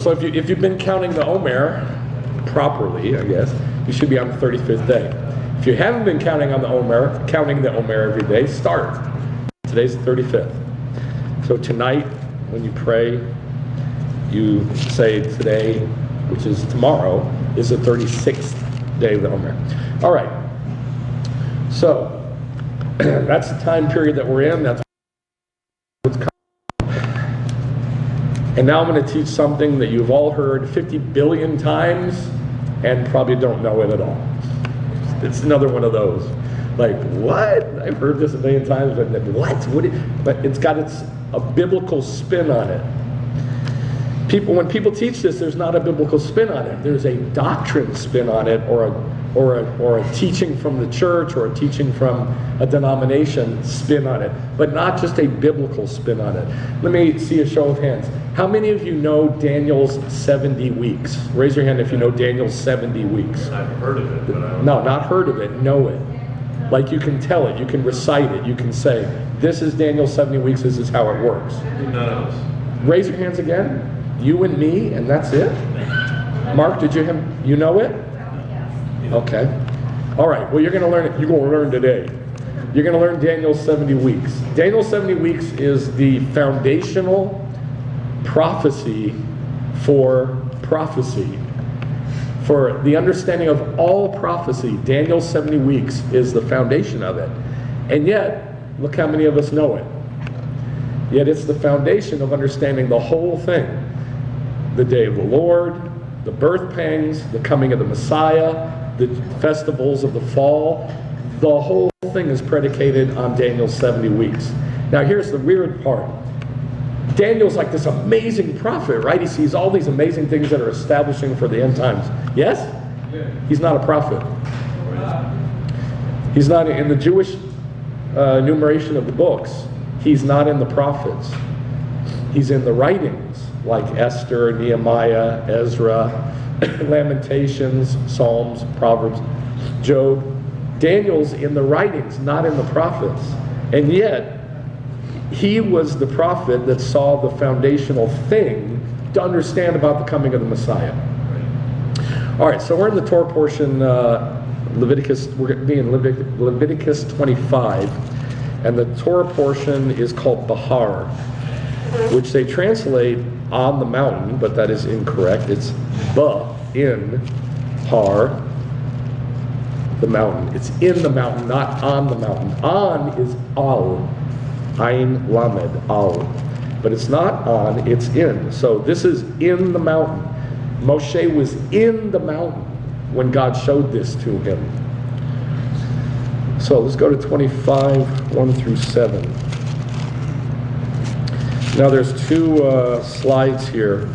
So if you've been counting the Omer properly, I guess, you should be on the 35th day. If you haven't been counting the Omer every day, start. Today's the 35th. So tonight, when you pray, you say today, which is tomorrow, is the 36th day of the Omer. All right. So that's the time period that we're in. That's what's coming. And now I'm going to teach something that you've all heard 50 billion times and probably don't know it at all. It's another one of those. Like, what? I've heard this a million times, but what? But it's got a biblical spin on it. When people teach this, there's not a biblical spin on it. There's a doctrine spin on it, or a teaching from the church, or a teaching from a denomination spin on it, but not just a biblical spin on it. Let me see a show of hands. How many of you know Daniel's 70 weeks? Raise your hand if you know Daniel's 70 weeks. I've heard of it, but I don't know. No, not heard of it, know it. Like you can tell it, you can recite it, you can say, this is Daniel's 70 weeks, this is how it works. None of us. Raise your hands again. You and me, and that's it? Mark, you know it? Okay. All right, well, you're going to learn it. You're going to learn today. You're going to learn Daniel's 70 weeks. Daniel's 70 weeks is the foundational prophecy for prophecy. For the understanding of all prophecy, Daniel's 70 weeks is the foundation of it. And yet, look how many of us know it. Yet it's the foundation of understanding the whole thing. The day of the Lord, the birth pangs, the coming of the Messiah, the festivals of the fall. The whole thing is predicated on Daniel's 70 weeks. Now here's the weird part. Daniel's like this amazing prophet, right? He sees all these amazing things that are establishing for the end times. Yes? Yeah. He's not a prophet. He's not in the Jewish enumeration of the books. He's not in the prophets. He's in the writings, like Esther, Nehemiah, Ezra, Lamentations, Psalms, Proverbs, Job. Daniel's in the writings, not in the prophets. And yet, he was the prophet that saw the foundational thing to understand about the coming of the Messiah. All right, so we're in the Torah portion, Leviticus. We're going to be in Leviticus 25, and the Torah portion is called Behar, which they translate on the mountain, but that is incorrect. It's in har, the mountain. It's in the mountain, not on the mountain. On is al, Ain Lamed, al. But it's not on, it's in. So this is in the mountain. Moshe was in the mountain when God showed this to him. So let's go to 25, 1 through 7. Now there's two slides here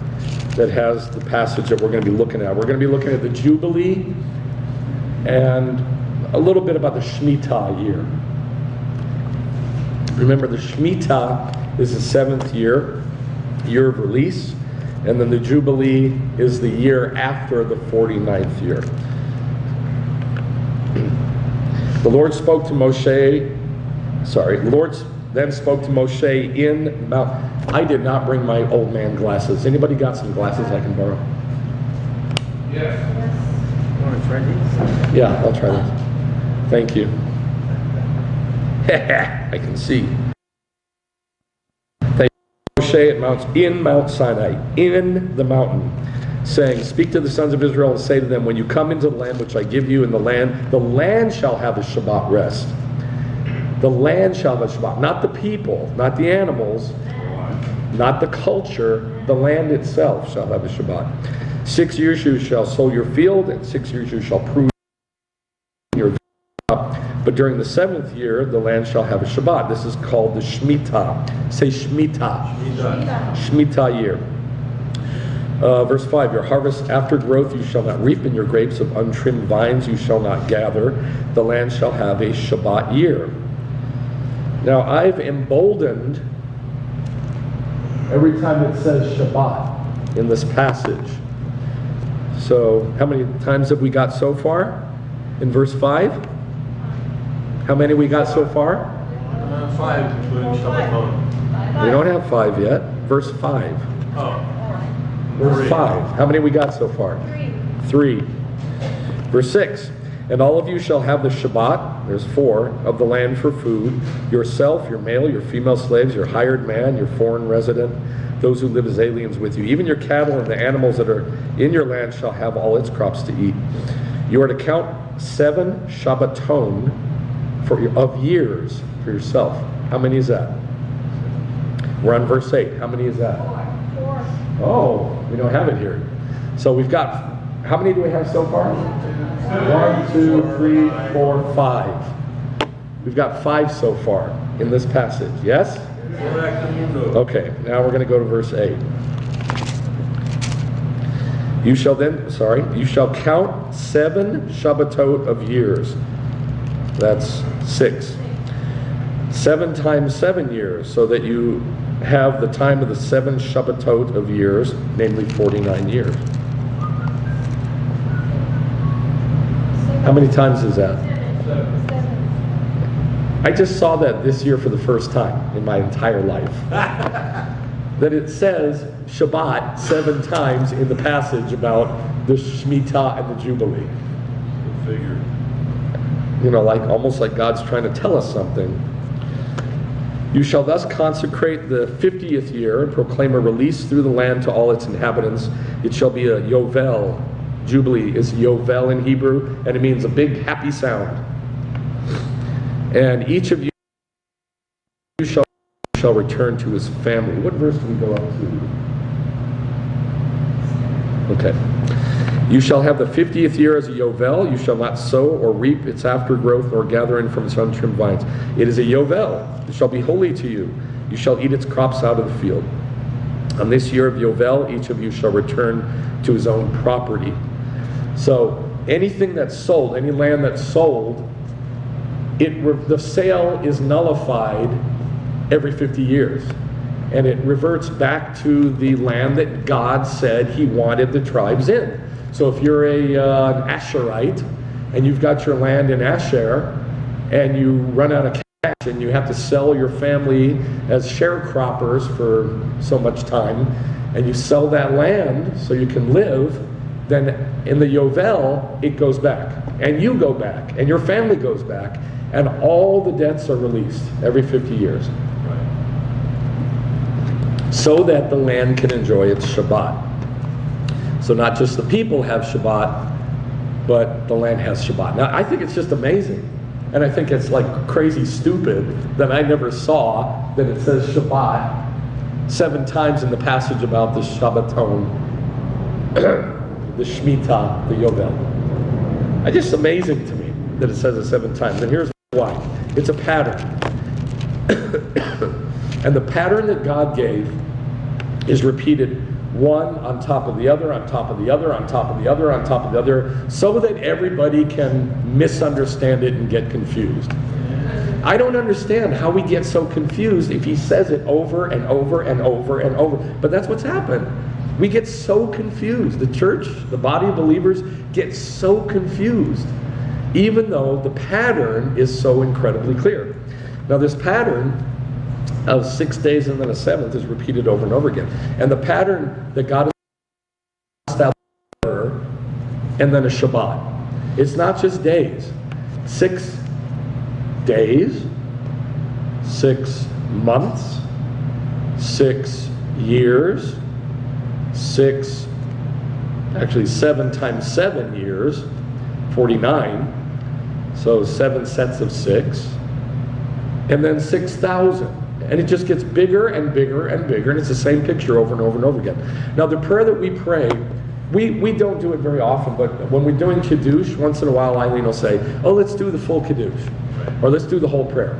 that has the passage that we're going to be looking at. We're going to be looking at the Jubilee and a little bit about the Shemitah year. Remember, the Shemitah is the 7th year of release, and then the Jubilee is the year after the 49th year. The Lord then spoke to Moshe in Mount. I did not bring my old man glasses. Anybody got some glasses I can borrow? Yes. You want to try these? Yeah, I'll try this. Thank you. I can see. Thank you. Moshe in Mount Sinai, in the mountain, saying, speak to the sons of Israel and say to them, when you come into the land which I give you in the land shall have a Shabbat rest. The land shall have a Shabbat, not the people, not the animals, not the culture, the land itself shall have a Shabbat. 6 years you shall sow your field, and 6 years you shall prune your crop. But during the 7th year, the land shall have a Shabbat. This is called the Shemitah. Say Shemitah. Shemitah year. Verse 5, your harvest after growth you shall not reap, and your grapes of untrimmed vines you shall not gather. The land shall have a Shabbat year. Now, I've emboldened every time it says Shabbat in this passage. So, how many times have we got so far? In verse 5? How many we got so far? 5, including Shabbat. We don't have 5 yet. Verse 5. Oh. Verse 5. How many we got so far? 3. Verse 6. And all of you shall have the Shabbat, there's 4, of the land for food, yourself, your male, your female slaves, your hired man, your foreign resident, those who live as aliens with you. Even your cattle and the animals that are in your land shall have all its crops to eat. You are to count 7 Shabbaton of years for yourself. How many is that? We're on verse 8. How many is that? 4. Oh, we don't have it here. So we've got, how many do we have so far? 1, 2, 3, 4, 5. We've got 5 so far in this passage. Yes? Okay, now we're going to go to verse 8. You shall count 7 Shabbatot of years. That's 6. 7 times 7 years, so that you have the time of the 7 Shabbatot of years, namely 49 years. How many times is that? 7. I just saw that this year for the first time in my entire life. That it says Shabbat 7 times in the passage about the Shemitah and the Jubilee. Figure. You know, like almost like God's trying to tell us something. You shall thus consecrate the 50th year and proclaim a release through the land to all its inhabitants. It shall be a Yovel. Jubilee is Yovel in Hebrew, and it means a big happy sound. And each of you shall return to his family. What verse do we go up to? Okay. You shall have the 50th year as a Yovel. You shall not sow or reap its aftergrowth, nor gather in from its untrimmed vines. It is a Yovel. It shall be holy to you. You shall eat its crops out of the field. On this year of Yovel, each of you shall return to his own property. So anything that's sold, any land that's sold, the sale is nullified every 50 years. And it reverts back to the land that God said he wanted the tribes in. So if you're an Asherite and you've got your land in Asher and you run out of cash and you have to sell your family as sharecroppers for so much time, and you sell that land so you can live, then in the Yovel, it goes back. And you go back, and your family goes back, and all the debts are released every 50 years. So that the land can enjoy its Shabbat. So not just the people have Shabbat, but the land has Shabbat. Now, I think it's just amazing. And I think it's like crazy stupid that I never saw that it says Shabbat 7 times in the passage about the Shabbaton, the Shemitah, the Yovel. It's just amazing to me that it says it 7 times. And here's why. It's a pattern. And the pattern that God gave is repeated one on top of the other, on top of the other, on top of the other, on top of the other, so that everybody can misunderstand it and get confused. I don't understand how we get so confused if he says it over and over and over and over. But that's what's happened. We get so confused. The church, the body of believers, get so confused, even though the pattern is so incredibly clear. Now this pattern of 6 days and then a 7th is repeated over and over again. And the pattern that God established, and then a Shabbat. It's not just days. 6 days, 6 months, 6 years, 7 times 7 years, 49. So 7 sets of 6. And then 6,000. And it just gets bigger and bigger and bigger, and it's the same picture over and over and over again. Now the prayer that we pray, we don't do it very often, but when we're doing Kiddush, once in a while Eileen will say, oh, let's do the full Kiddush, or let's do the whole prayer.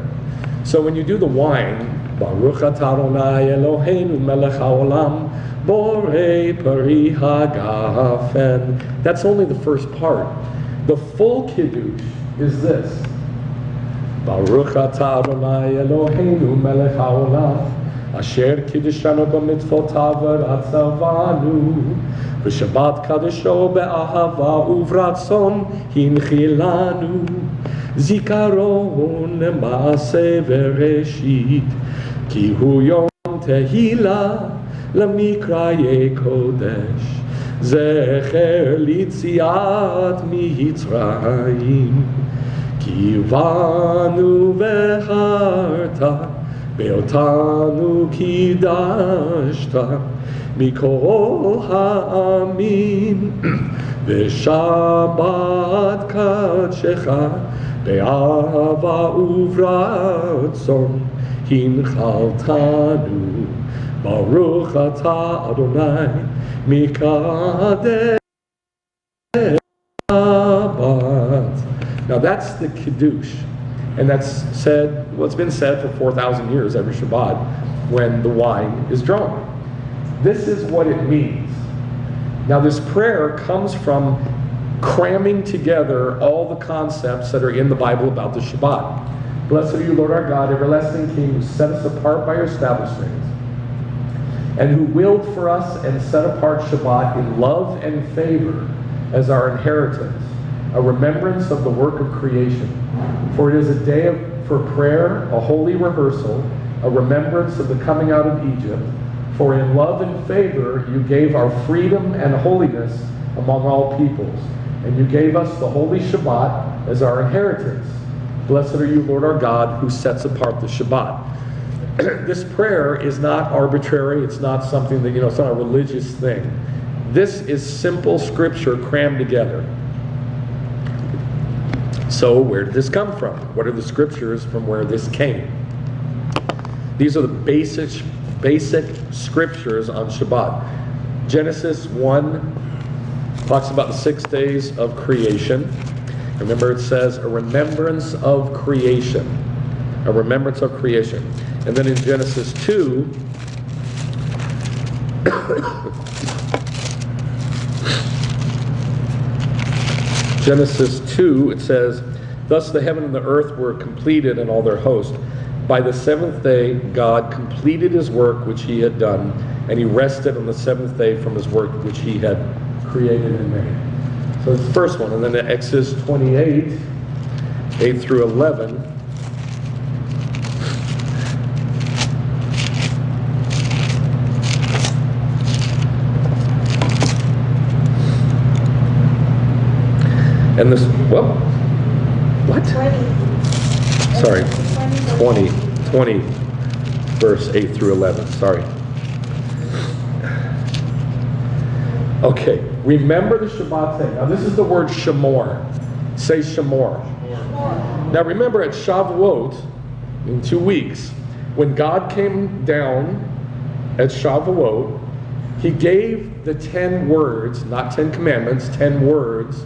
So when you do the wine, Baruch atah Adonai Eloheinu melech haolam, borei pari hagafen, that's only the first part. The full Kiddush is this. Baruch atah Adonai Eloheinu melech haolam, asher kiddeshanu b'mitzvotav v'ratzavanu, v'shabbat kadesho be'ahava uvratzon hinchilanu, zikaron ma'aseh v'reshit, ki hu yom tehila למקראי קודש, זכר ליציאת מצרים. כי בנו בחרת, באותנו קידשת, מכל העמים, ושבת קדשך, באהבה וברצון, הנחלתנו. Baruch atah Adonai mikadeh Shabbat. Now that's the Kiddush. And that's said, well, it's been said for 4,000 years every Shabbat when the wine is drawn. This is what it means. Now this prayer comes from cramming together all the concepts that are in the Bible about the Shabbat. Blessed are you, Lord our God, everlasting King, who set us apart by your establishments, and who willed for us and set apart Shabbat in love and favor as our inheritance, a remembrance of the work of creation. For it is a day for prayer, a holy rehearsal, a remembrance of the coming out of Egypt. For in love and favor you gave our freedom and holiness among all peoples, and you gave us the holy Shabbat as our inheritance. Blessed are you, Lord our God, who sets apart the Shabbat. This prayer is not arbitrary. It's not something that, it's not a religious thing. This is simple scripture crammed together. So where did this come from? What are the scriptures from where this came? These are the basic scriptures on Shabbat. Genesis 1 talks about the 6 days of creation. Remember, it says a remembrance of creation. A remembrance of creation. And then in Genesis 2, Genesis 2, it says, thus the heaven and the earth were completed and all their host. By the seventh day, God completed his work which he had done, and he rested on the seventh day from his work which he had created and made. So it's the first one. And then in Exodus 28, 8 through 11, and this, well, what? 20. Sorry, 20, verse 8 through 11, sorry. Okay, remember the Shabbat thing. Now this is the word shamor. Say shamor. Now remember at Shavuot, in 2 weeks, when God came down at Shavuot, he gave the 10 words, not 10 commandments, 10 words,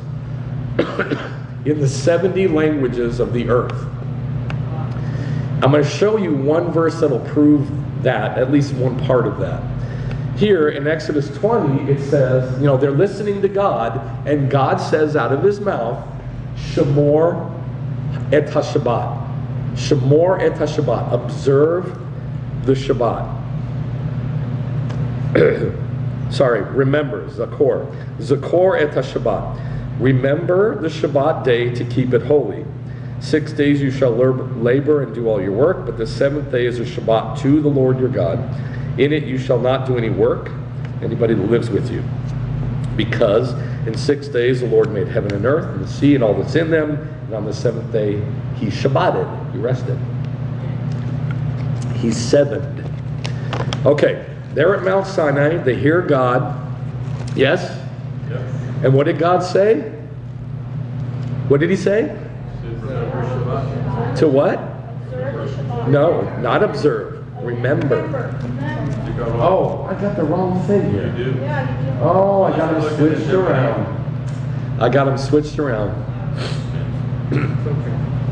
in the 70 languages of the earth. I'm going to show you one verse that'll prove that, at least one part of that. Here in Exodus 20, it says, they're listening to God, and God says out of his mouth, Shamor et HaShabbat. Shamor et HaShabbat. Observe the Shabbat. Sorry, remember, Zakor. Zakor et HaShabbat. Remember the Shabbat day to keep it holy. 6 days you shall labor and do all your work, but the seventh day is a Shabbat to the Lord your God. In it you shall not do any work, anybody that lives with you. Because in 6 days the Lord made heaven and earth and the sea and all that's in them, and on the seventh day he Shabbated, he rested. He sevened. Okay, they're at Mount Sinai, they hear God. Yes? Yes. And what did God say? What did he say? To what? No, not observe. Remember. Oh, I got the wrong thing here. You do. Oh, I got them switched around.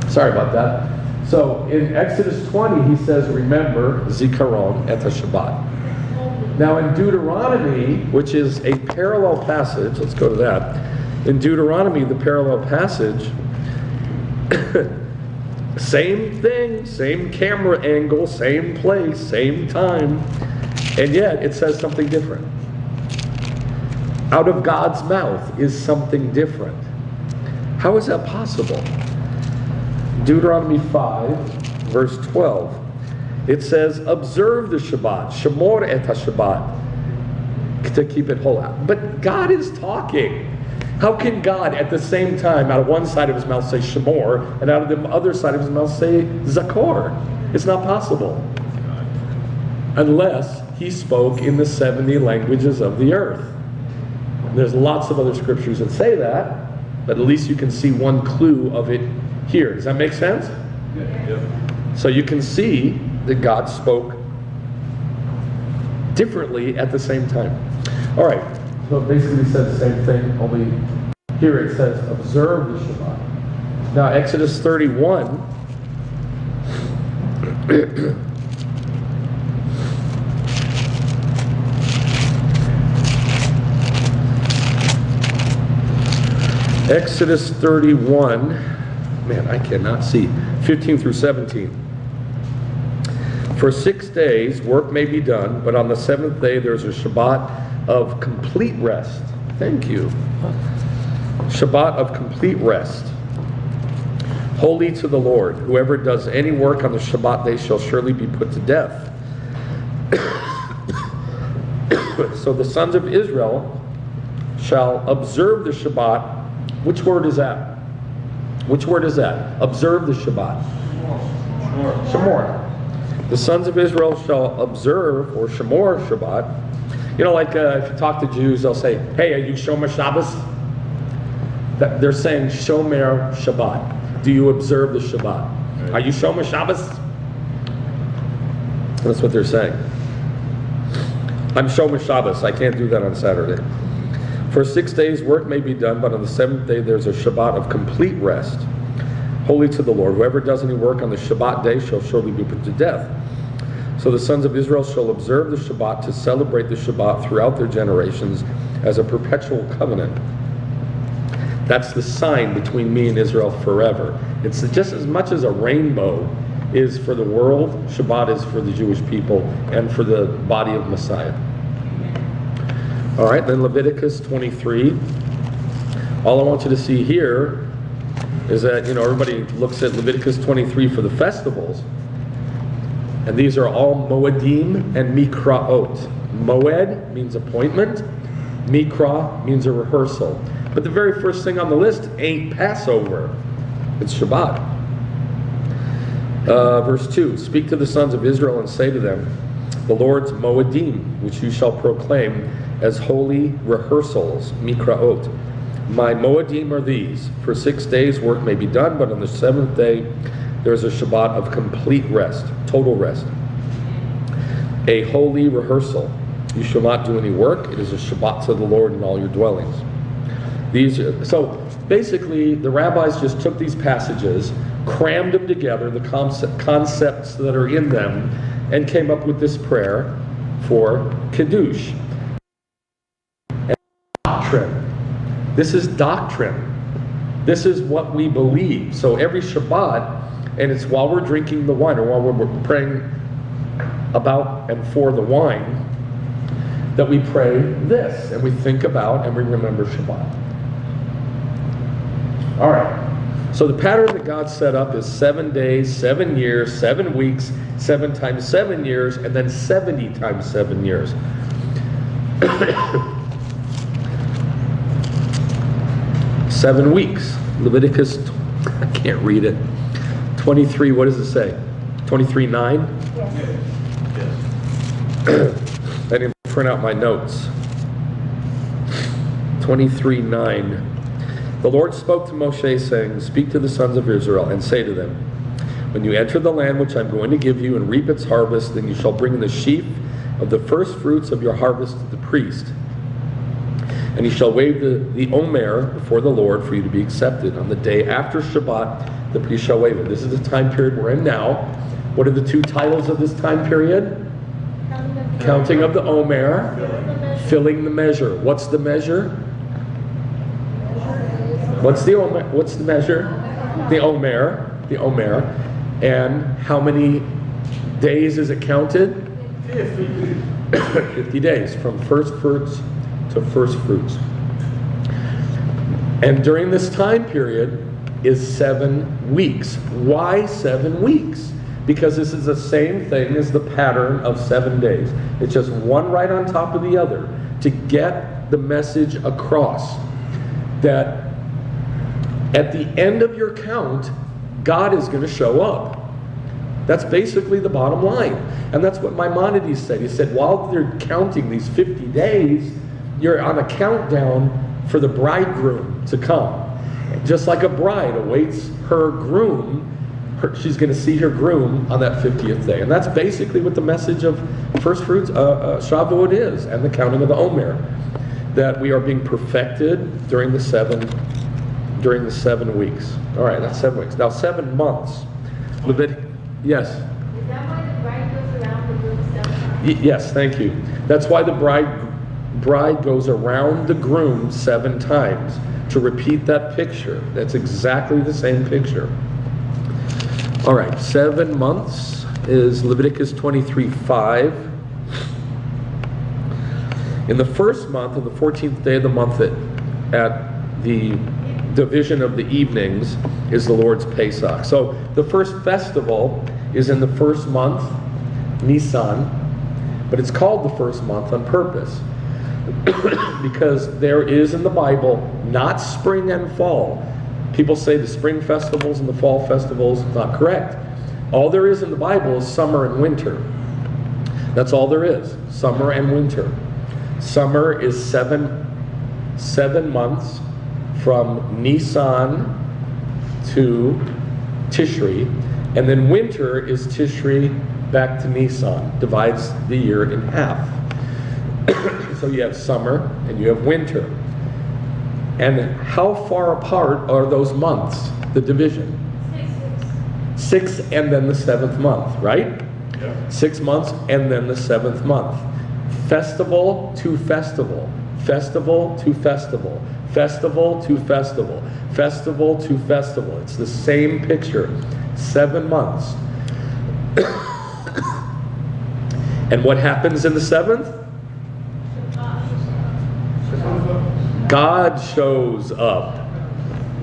Sorry about that. So in Exodus 20, he says, remember, Zikaron et HaShabbat. Now in Deuteronomy, which is a parallel passage, let's go to that. In Deuteronomy, the parallel passage, same thing, same camera angle, same place, same time, and yet it says something different. Out of God's mouth is something different. How is that possible? Deuteronomy 5, verse 12. It says, observe the Shabbat, Shamor et HaShabbat, to keep it whole. But God is talking. How can God at the same time out of one side of his mouth say Shemor and out of the other side of his mouth say Zakor? It's not possible. Unless he spoke in the 70 languages of the earth. There's lots of other scriptures that say that, but at least you can see one clue of it here. Does that make sense? Yeah. So you can see that God spoke differently at the same time. All right, so it basically says the same thing, only here it says observe the Shabbat. Now Exodus 31, Exodus 31, man, I cannot see, 15 through 17. For 6 days work may be done, but on the seventh day there's a Shabbat of complete rest. Thank you. Shabbat of complete rest. Holy to the Lord. Whoever does any work on the Shabbat day shall surely be put to death. So the sons of Israel shall observe the Shabbat. Which word is that? Which word is that? Observe the Shabbat. Shemor. The sons of Israel shall observe, or Shemor Shabbat. You know, like if you talk to Jews, they'll say, hey, are you Shomer Shabbos? They're saying Shomer Shabbat. Do you observe the Shabbat? Right. Are you Shomer Shabbos? That's what they're saying. I'm Shomer Shabbos. I can't do that on Saturday. For 6 days work may be done, but on the seventh day there's a Shabbat of complete rest. Holy to the Lord. Whoever does any work on the Shabbat day shall surely be put to death. So the sons of Israel shall observe the Shabbat to celebrate the Shabbat throughout their generations as a perpetual covenant. That's the sign between me and Israel forever. It's just as much as a rainbow is for the world, Shabbat is for the Jewish people and for the body of Messiah. All right, then Leviticus 23. All I want you to see here is that, you know, everybody looks at Leviticus 23 for the festivals. And these are all Moedim and Mikraot. Moed means appointment. Mikra means a rehearsal. But the very first thing on the list ain't Passover. It's Shabbat. Verse 2. Speak to the sons of Israel and say to them, the Lord's Moedim, which you shall proclaim as holy rehearsals, Mikraot. My Moedim are these. For 6 days work may be done, but on the seventh day there is a Shabbat of complete rest, total rest. A holy rehearsal. You shall not do any work. It is a Shabbat to the Lord in all your dwellings. So basically the rabbis just took these passages, crammed them together, the concepts that are in them, and came up with this prayer for Kiddush. And doctrine. This is doctrine. This is what we believe. So every Shabbat, and it's while we're drinking the wine, or while we're praying about and for the wine, that we pray this, and we think about and we remember Shabbat. All right. So the pattern that God set up is 7 days, 7 years, 7 weeks, 7 times 7 years, and then 70 times 7 years. 7 weeks. Leviticus, I can't read it. 23, what does it say? 23:9? Yes. I didn't print out my notes. 23:9. The Lord spoke to Moshe, saying, speak to the sons of Israel and say to them, when you enter the land which I'm going to give you and reap its harvest, then you shall bring in the sheaf of the first fruits of your harvest to the priest. And he shall wave the Omer before the Lord for you to be accepted. On the day after Shabbat, the priest shall wave it. This is the time period we're in now. What are the two titles of this time period? Counting of the Omer, filling the measure. What's the measure? What's the Omer? What's the measure? The Omer. The Omer. And how many days is it counted? 50 days, from first fruits to first fruits. And during this time period is 7 weeks. Why 7 weeks? Because this is the same thing as the pattern of 7 days. It's just one right on top of the other. to get the message across that at the end of your count, God is going to show up. That's basically the bottom line. And that's what Maimonides said. He said, while they're counting these 50 days, you're on a countdown for the bridegroom to come. Just like a bride awaits her groom, she's going to see her groom on that 50th day. And that's basically what the message of first fruits, Shavuot is, and the counting of the Omer. That we are being perfected during the 7 weeks. All right, that's 7 weeks. Now 7 months. Yes? Is that why the bride goes around the groom 7 times? Yes, thank you. That's why the bride goes around the groom 7 times, to repeat that picture. That's exactly the same picture. All right, 7 months is Leviticus 23:5. In the first month, on the 14th day of the month at the division of the evenings, is the Lord's Pesach. So the first festival is in the first month, Nisan, but it's called the first month on purpose because there is in the Bible not spring and fall. People say the spring festivals and the fall festivals. Not correct. All there is in the Bible is summer and winter. That's all there is, summer and winter. Summer is seven months from Nisan to Tishri, and then winter is Tishri back to Nisan, divides the year in half. So you have summer and you have winter. And how far apart are those months, the division? 6 and then the 7th month, right? Yeah. 6 months and then the 7th month. Festival to festival. Festival to festival. Festival to festival. Festival to festival. It's the same picture. 7 months. And what happens in the 7th? God shows up.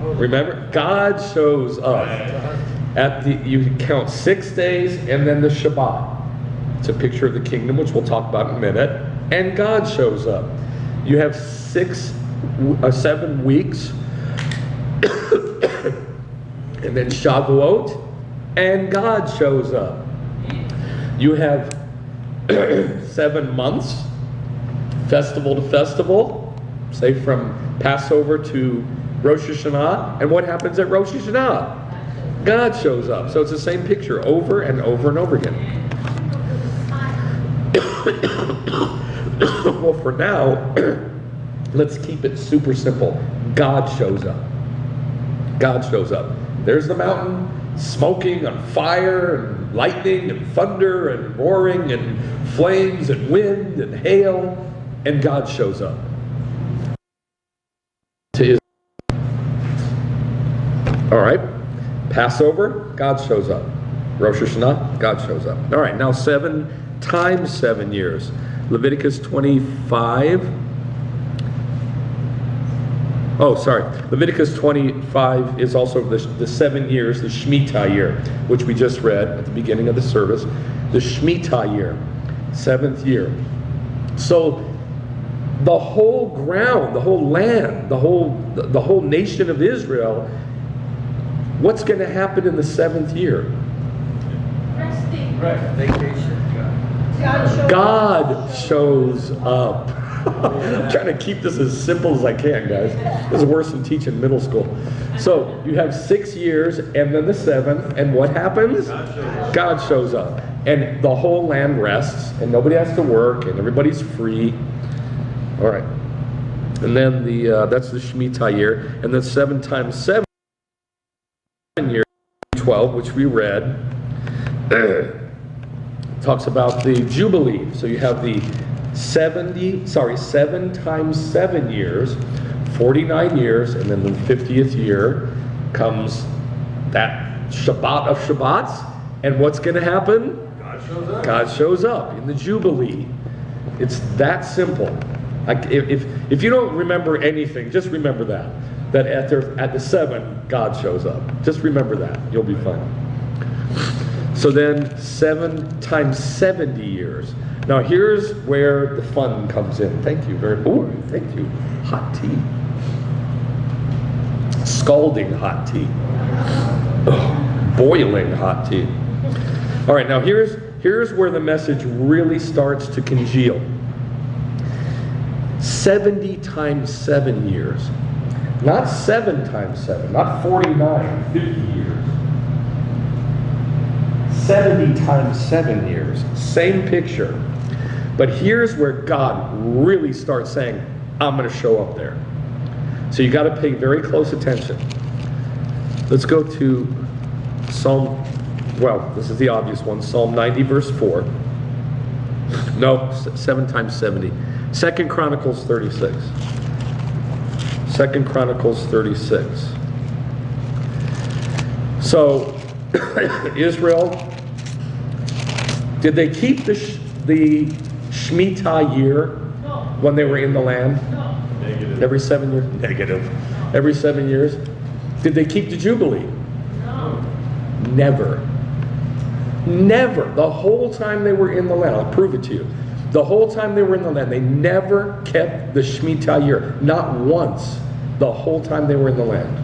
Remember? God shows up. You count 6 days and then the Shabbat. It's a picture of the kingdom, which we'll talk about in a minute. And God shows up. You have 7 weeks. And then Shavuot. And God shows up. You have 7 months. Festival to festival. Say from Passover to Rosh Hashanah. And what happens at Rosh Hashanah? God shows up. So it's the same picture over and over and over again. Well, for now, let's keep it super simple. God shows up. God shows up. There's the mountain, smoking on fire and lightning and thunder and roaring and flames and wind and hail, and God shows up. To Israel. All right. Passover, God shows up. Rosh Hashanah, God shows up. All right, now 7 times 7 years. Leviticus 25. Oh, sorry. Leviticus 25 is also the 7 years, the Shemitah year, which we just read at the beginning of the service. The Shemitah year, 7th year. So the whole ground, the whole land, the whole nation of Israel, what's going to happen in the 7th year? Resting. Vacation. God shows up. I'm trying to keep this as simple as I can, guys. This is worse than teaching middle school. So you have 6 years and then the 7th, and what happens? God shows up. And the whole land rests, and nobody has to work, and everybody's free. All right. And then that's the Shemitah year. And then 7 times 7 years, 12, which we read, talks about the Jubilee. So you have the 7 times 7 years, 49 years, and then the 50th year comes that Shabbat of Shabbats. And what's going to happen? God shows up. God shows up in the Jubilee. It's that simple. If you don't remember anything, just remember that at the 7, God shows up. Just remember that. You'll be fine. So then 7 times 70 years. Now here's where the fun comes in. Thank you very much. Thank you. Hot tea. Scalding hot tea. Ugh, boiling hot tea. All right, now here's where the message really starts to congeal. 70 times 7 years. Not 7 times 7, not 49, 50 years. 70 times 7 years. Same picture. But here's where God really starts saying, I'm going to show up there. So you got to pay very close attention. Let's go to Psalm, well, this is the obvious one, Psalm 90 verse 4. No, 7 times 70. 2 Chronicles 36. 2 Chronicles 36. So, Israel, did they keep the Shemitah year when they were in the land? Negative. Every 7 years? Negative. Every 7 years? Did they keep the Jubilee? No. Never. Never. The whole time they were in the land. I'll prove it to you. The whole time they were in the land, they never kept the Shemitah year. Not once. The whole time they were in the land.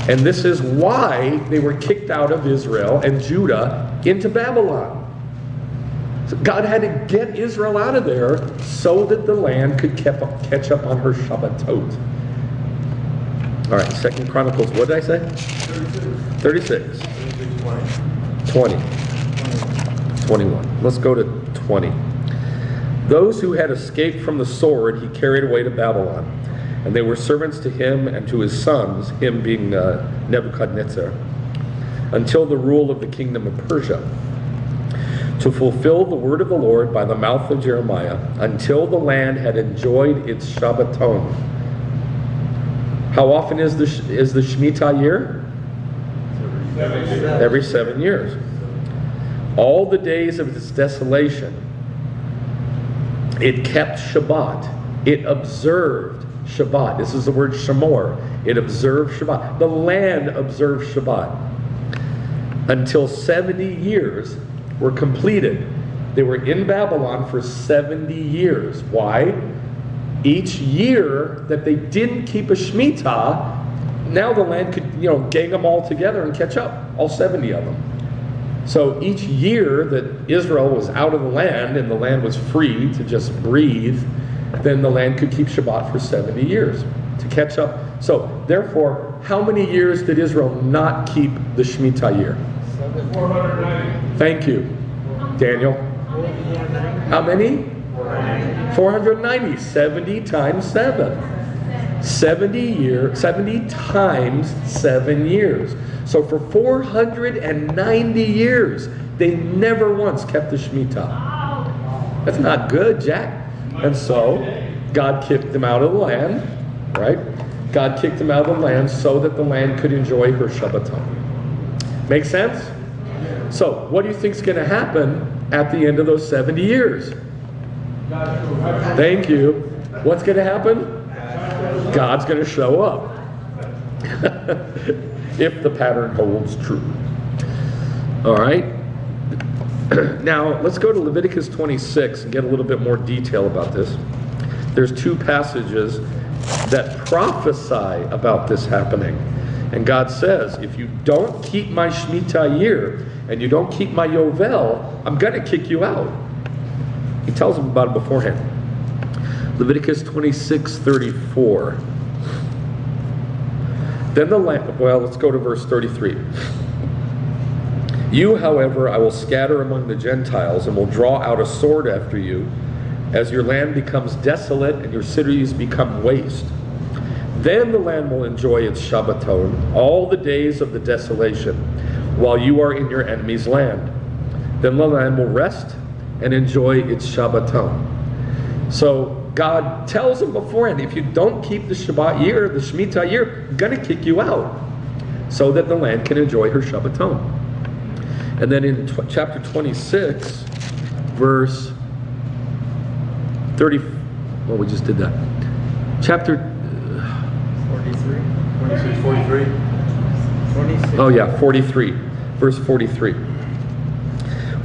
And this is why they were kicked out of Israel and Judah into Babylon. So God had to get Israel out of there so that the land could catch up on her Shabbatot. All right, 2 Chronicles, what did I say? 36. 20. 21. Let's go to 20. Those who had escaped from the sword he carried away to Babylon, and they were servants to him and to his sons, him being Nebuchadnezzar, until the rule of the kingdom of Persia, to fulfill the word of the Lord by the mouth of Jeremiah, until the land had enjoyed its Shabbaton. How often is the Shemitah year? Every 7 years. All the days of its desolation, it kept Shabbat. It observed Shabbat. This is the word shamor. It observed Shabbat. The land observed Shabbat. Until 70 years were completed. They were in Babylon for 70 years. Why? Each year that they didn't keep a Shemitah, now the land could, gang them all together and catch up, all 70 of them. So each year that Israel was out of the land and the land was free to just breathe, then the land could keep Shabbat for 70 years to catch up. So therefore, how many years did Israel not keep the Shemitah year? 490. Thank you, Daniel. How many? 490. 70 times 7. 70 times 7 years. So for 490 years, they never once kept the Shemitah. That's not good, Jack. And so God kicked them out of the land, right? God kicked them out of the land so that the land could enjoy her Shabbaton. Make sense? So what do you think is going to happen at the end of those 70 years? Thank you. What's going to happen? God's going to show up. If the pattern holds true. All right. Now, let's go to Leviticus 26 and get a little bit more detail about this. There's two passages that prophesy about this happening. And God says, if you don't keep my Shemitah year and you don't keep my Yovel, I'm going to kick you out. He tells them about it beforehand. Leviticus 26:34. Then the land, well, let's go to verse 33. You, however, I will scatter among the Gentiles and will draw out a sword after you as your land becomes desolate and your cities become waste. Then the land will enjoy its Shabbaton all the days of the desolation while you are in your enemy's land. Then the land will rest and enjoy its Shabbaton. So God tells them beforehand, if you don't keep the Shabbat year, the Shemitah year, I'm going to kick you out so that the land can enjoy her Shabbaton. And then in chapter 26, verse 30, well, we just did that. Chapter 43. 26, 43. 26. Oh yeah, 43, verse 43.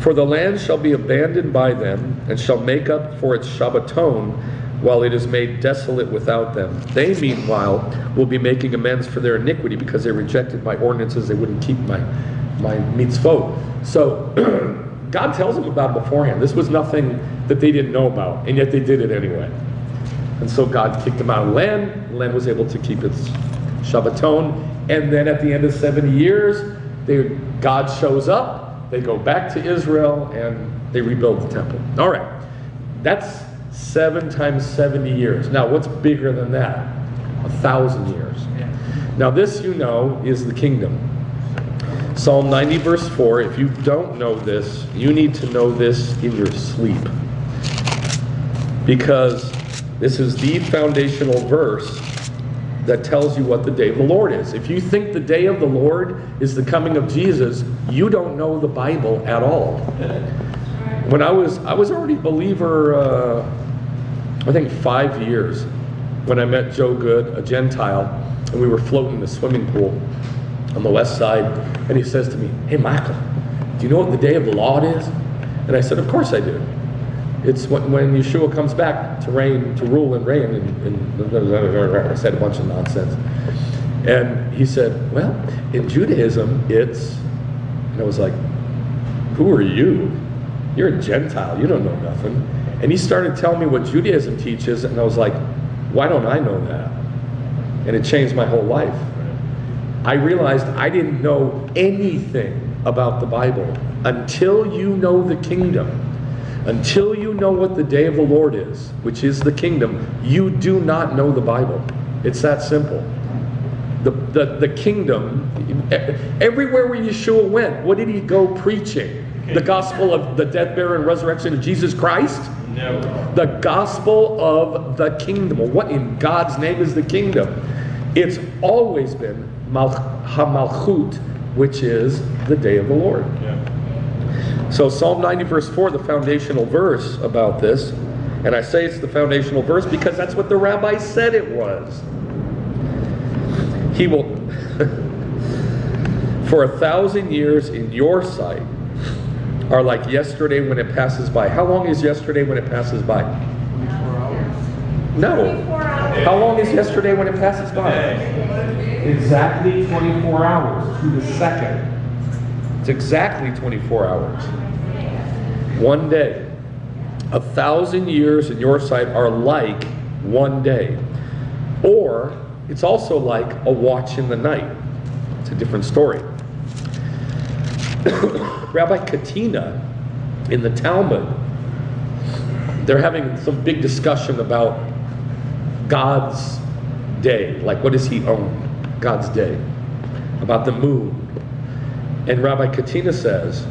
For the land shall be abandoned by them, and shall make up for its Shabbaton, while it is made desolate without them. They, meanwhile, will be making amends for their iniquity, because they rejected my ordinances. They wouldn't keep my mitzvot. So God tells them about it beforehand. This was nothing that they didn't know about, and yet they did it anyway. And so God kicked them out of the land. The land was able to keep its Shabbaton. And then at the end of 70 years, God shows up. They go back to Israel, and they rebuild the temple. All right. That's 7 times 70 years. Now, what's bigger than that? 1,000 years. Now, this, you know, is the kingdom. Psalm 90, verse 4. If you don't know this, you need to know this in your sleep. Because this is the foundational verse that tells you what the day of the Lord is. If you think the day of the Lord is the coming of Jesus, you don't know the Bible at all. When I was already a believer, I think 5 years, when I met Joe Good, a Gentile, and we were floating in the swimming pool on the west side, and he says to me, "Hey, Michael, do you know what the day of the Lord is?" And I said, "Of course I do. It's when Yeshua comes back to reign, to rule and reign," and I said a bunch of nonsense. And he said, "Well, in Judaism, it's," and I was like, "Who are you? You're a Gentile, you don't know nothing." And he started telling me what Judaism teaches, and I was like, "Why don't I know that?" And it changed my whole life. I realized I didn't know anything about the Bible until you know the kingdom. Until you know what the day of the Lord is, which is the kingdom, you do not know the Bible. It's that simple. The kingdom, everywhere where Yeshua went, what did he go preaching? The gospel of the death, burial, and resurrection of Jesus Christ? No. The gospel of the kingdom. Well, what in God's name is the kingdom? It's always been HaMalchut, which is the day of the Lord. Yeah. So Psalm 90 verse 4, the foundational verse about this, and I say it's the foundational verse because that's what the rabbi said it was. He will, for 1,000 years in your sight are like yesterday when it passes by. How long is yesterday when it passes by? 24 hours. No. 24 hours. How long is yesterday when it passes by? Exactly 24 hours to the second. It's exactly 24 hours. One day. 1,000 years in your sight are like one day. Or it's also like a watch in the night. It's a different story. Rabbi Katina in the Talmud, they're having some big discussion about God's day. Like, what does he own? God's day. About the moon. And Rabbi Katina says,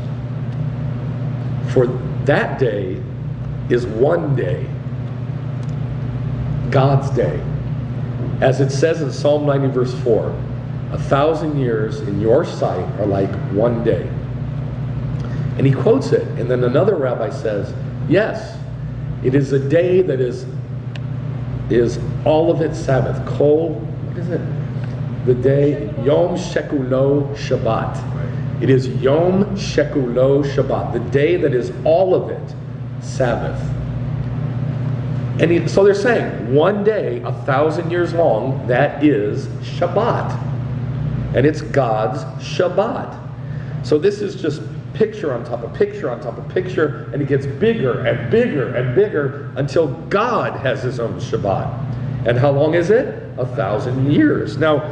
for that day is one day, God's day. As it says in Psalm 90 verse 4, 1,000 years in your sight are like one day. And he quotes it. And then another rabbi says, yes, it is a day that is all of it Sabbath. Kol, what is it? The day, Yom Shekulo Shabbat. It is Yom Shekulo Shabbat, the day that is all of it Sabbath. And so they're saying, one day, 1,000 years long, that is Shabbat. And it's God's Shabbat. So this is just picture on top of picture on top of picture, and it gets bigger and bigger and bigger until God has his own Shabbat. And how long is it? 1,000 years. Now,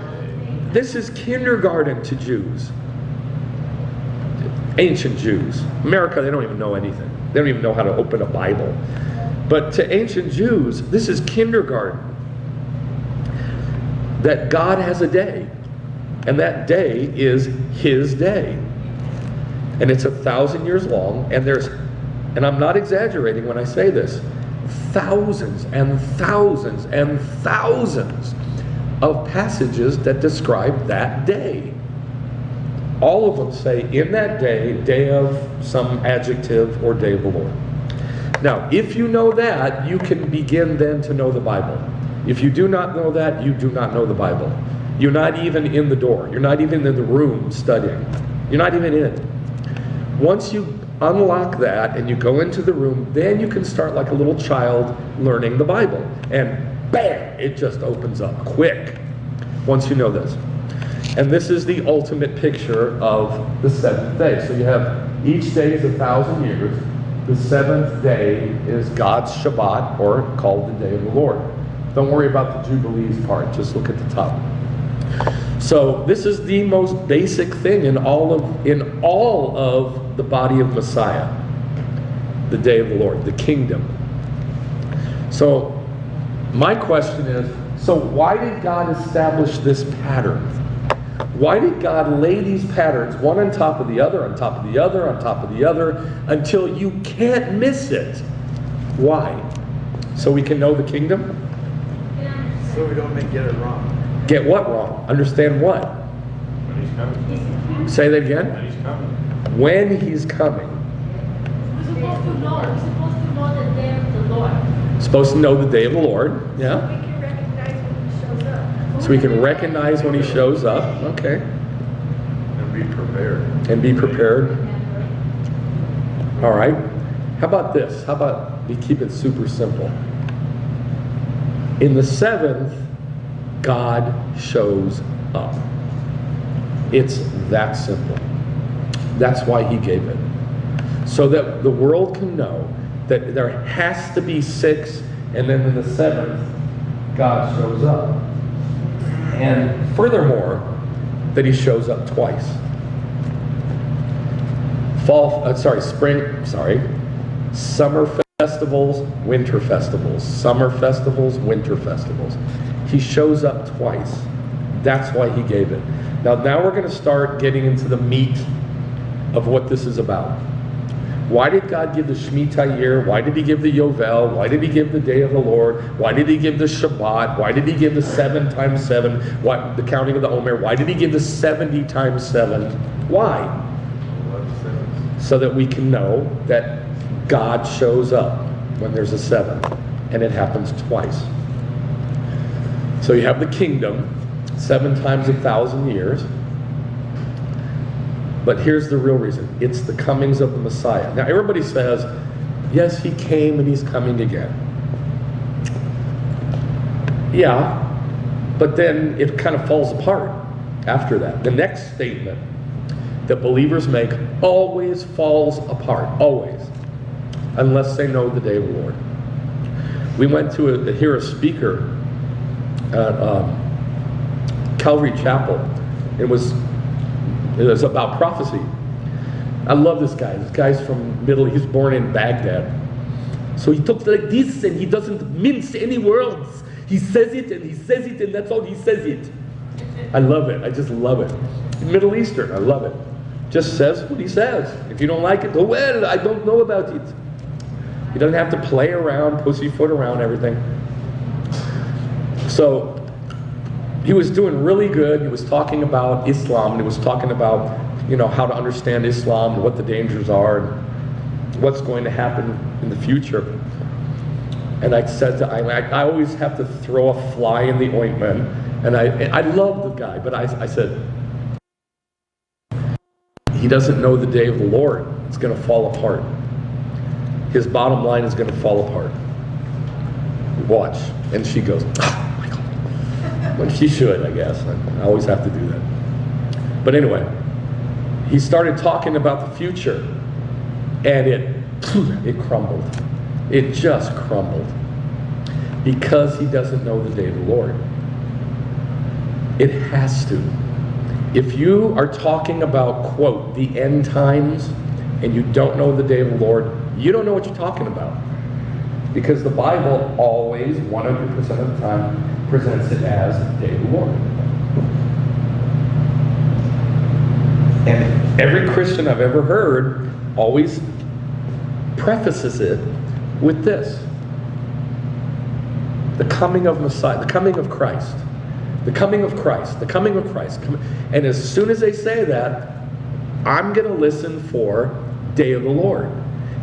this is kindergarten to Jews. Ancient Jews. America, they don't even know anything. They don't even know how to open a Bible. But to ancient Jews, this is kindergarten. That God has a day. And that day is his day. And it's 1,000 years long. And I'm not exaggerating when I say this, thousands and thousands and thousands of passages that describe that day. All of them say, in that day, day of some adjective or day of the Lord. Now, if you know that, you can begin then to know the Bible. If you do not know that, you do not know the Bible. You're not even in the door. You're not even in the room studying. You're not even in. Once you unlock that and you go into the room, then you can start like a little child learning the Bible. And bam, it just opens up quick once you know this. And this is the ultimate picture of the seventh day. So you have each day is 1,000 years. The seventh day is God's Shabbat, or called the day of the Lord. Don't worry about the Jubilees part, just look at the top. So this is the most basic thing in all of the body of Messiah, the day of the Lord, the kingdom. So my question is, so why did God establish this pattern? Why did God lay these patterns one on top of the other, on top of the other, on top of the other, until you can't miss it? Why? So we can know the kingdom? So we don't get it wrong. Get what wrong? Understand what? When he's coming. Say that again? When he's coming. When he's coming. We're supposed to know. We're supposed to know the day of the Lord. Supposed to know the day of the Lord. So Yeah. we can recognize when he shows up. So we can recognize when he shows up. Okay. And be prepared. And be prepared. All right. How about this? How about we keep it super simple? In the seventh, God shows up. It's that simple. That's why he gave it. So that the world can know that there has to be 6, and then in the seventh, God shows up. And furthermore, that he shows up twice. Summer festivals, winter festivals. Summer festivals, winter festivals. He shows up twice. That's why he gave it. Now we're going to start getting into the meat of what this is about. Why did God give the Shemitah year? Why did he give the Yovel? Why did he give the day of the Lord? Why did he give the Shabbat? Why did he give the 7 times 7? Why, the counting of the Omer? Why did he give the 70 times 7? Why? So that we can know that God shows up when there's a 7. And it happens twice. So you have the kingdom, 7 times 1,000 years. But here's the real reason. It's the comings of the Messiah. Now everybody says, yes, he came and he's coming again. Yeah, but then it kind of falls apart after that. The next statement that believers make always falls apart, always, unless they know the day of the Lord. We went to hear a speaker at Calvary Chapel. It was about prophecy. I love this guy. This guy's from he's born in Baghdad. So he talks like this and he doesn't mince any words. He says it and that's all he says it. I love it. I just love it. Middle Eastern, I love it. Just says what he says. If you don't like it, well, I don't know about it. He doesn't have to play around, pussyfoot around everything. So he was doing really good. He was talking about Islam, and he was talking about, how to understand Islam and what the dangers are and what's going to happen in the future. And I said to him, I always have to throw a fly in the ointment. And I love the guy, but I said, he doesn't know the day of the Lord. It's going to fall apart. His bottom line is going to fall apart. Watch. And she goes, oh my God. Well, she should, I guess. I always have to do that. But anyway, he started talking about the future, and it crumbled. It just crumbled. Because he doesn't know the day of the Lord. It has to. If you are talking about, quote, the end times, and you don't know the day of the Lord, you don't know what you're talking about. Because the Bible always, 100% of the time, presents it as the day of the Lord. And every Christian I've ever heard always prefaces it with this. The coming of Messiah, the coming of Christ. The coming of Christ, the coming of Christ. And as soon as they say that, I'm going to listen for day of the Lord.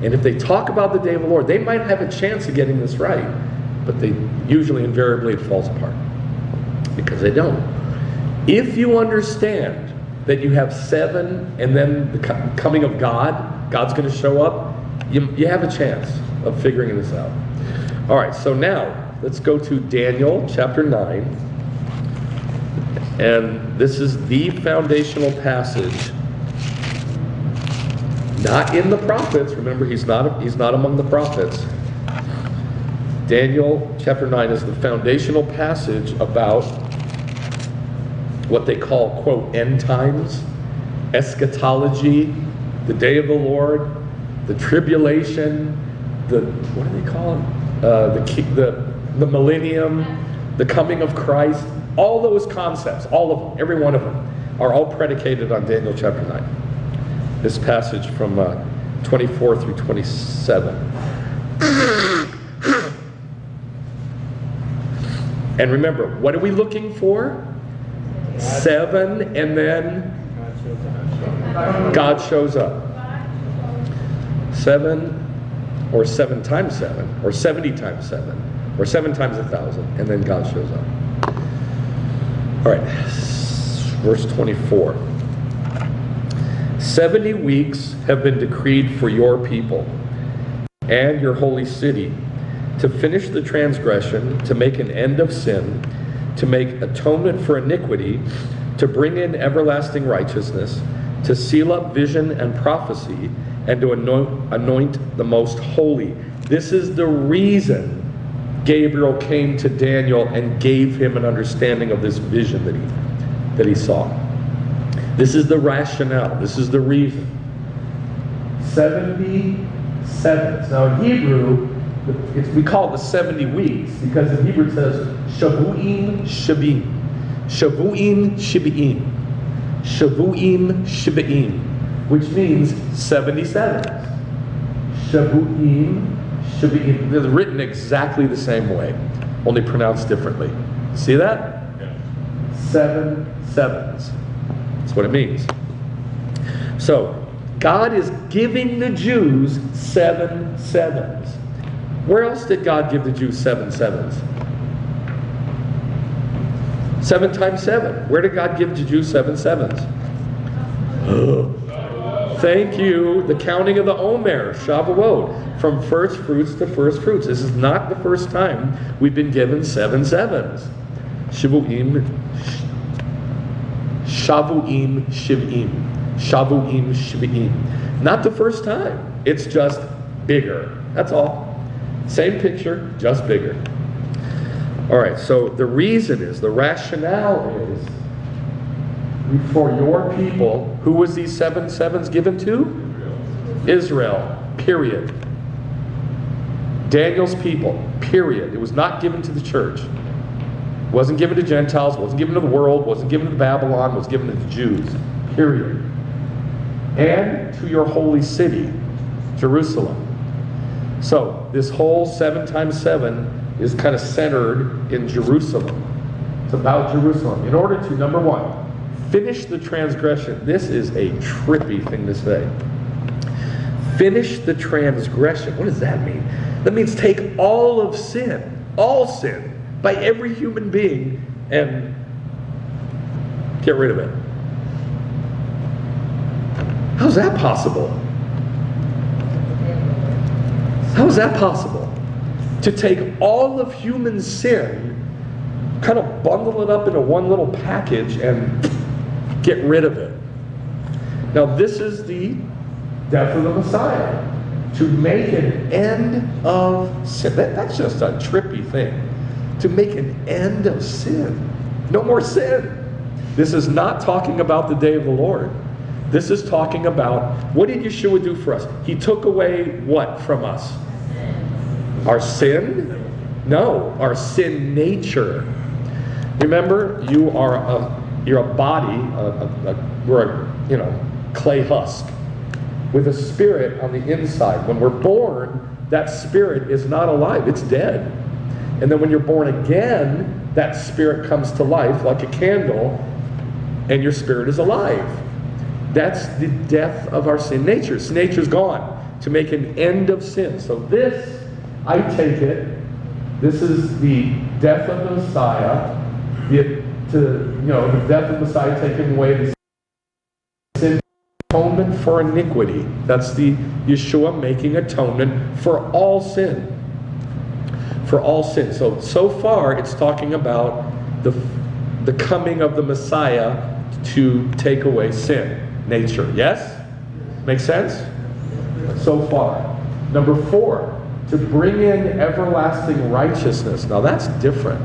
And if they talk about the day of the Lord, they might have a chance of getting this right. But they usually, invariably, it falls apart. Because they don't. If you understand that you have 7 and then the coming of God, God's going to show up, you have a chance of figuring this out. All right, so now let's go to Daniel chapter 9. And this is the foundational passage. Not in the prophets. Remember, he's not among the prophets. Daniel chapter 9 is the foundational passage about what they call, quote, end times, eschatology, the day of the Lord, the tribulation, what do they call it? The millennium, the coming of Christ. All those concepts, all of them, every one of them, are all predicated on Daniel chapter 9. This passage from 24 through 27. And remember, what are we looking for? 7, and then God shows up. 7, or 7 times 7, or 70 times 7, or 7 times 1,000, and then God shows up. All right, verse 24. 70 weeks have been decreed for your people and your holy city to finish the transgression, to make an end of sin, to make atonement for iniquity, to bring in everlasting righteousness, to seal up vision and prophecy, and to anoint the most holy. This is the reason Gabriel came to Daniel and gave him an understanding of this vision that he saw. This is the rationale. This is the reason. 70 sevens. Now in Hebrew, we call it the 70 weeks because in Hebrew it says Shavuim Shabim. Shavuim Shibiim. Shavuim Shibiim, which means 77. Shavuim Shibiim. They're written exactly the same way, only pronounced differently. See that? Yeah. 7 sevens. That's what it means. So, God is giving the Jews 7 sevens. Where else did God give the Jews 7 sevens? 7 times 7. Where did God give the Jews 7 sevens? Thank you. The counting of the Omer, Shavuot, from first fruits to first fruits. This is not the first time we've been given 7 sevens. Shavuim Shiv'im. Shavuim Shiv'im. Not the first time. It's just bigger. That's all. Same picture, just bigger. All right, so the reason is, the rationale is, for your people, who was these 7 sevens given to? Israel, period. Daniel's people, period. It was not given to the church. It wasn't given to Gentiles, wasn't given to the world, wasn't given to Babylon, was given to the Jews, period. And to your holy city, Jerusalem. So, this whole 7 times 7 is kind of centered in Jerusalem. It's about Jerusalem. In order to, number 1, finish the transgression. This is a trippy thing to say. Finish the transgression. What does that mean? That means take all of sin, all sin, by every human being, and get rid of it. How's that possible? How is that possible? To take all of human sin, kind of bundle it up into one little package and get rid of it. Now this is the death of the Messiah. To make an end of sin. That's just a trippy thing. To make an end of sin. No more sin. This is not talking about the day of the Lord. This is talking about, what did Yeshua do for us? He took away what from us? Our sin? No, our sin nature. Remember, you're a body, we're a clay husk with a spirit on the inside. When we're born, that spirit is not alive, it's dead. And then when you're born again, that spirit comes to life like a candle, and your spirit is alive. That's the death of our sin nature. Sin nature's gone, to make an end of sin. So this, I take it, this is the death of the Messiah, the death of the Messiah taking away the sin atonement for iniquity. That's the Yeshua making atonement for all sin. For all sin. So far it's talking about the coming of the Messiah to take away sin nature. Yes? Make sense? So far. Number 4, to bring in everlasting righteousness. Now that's different.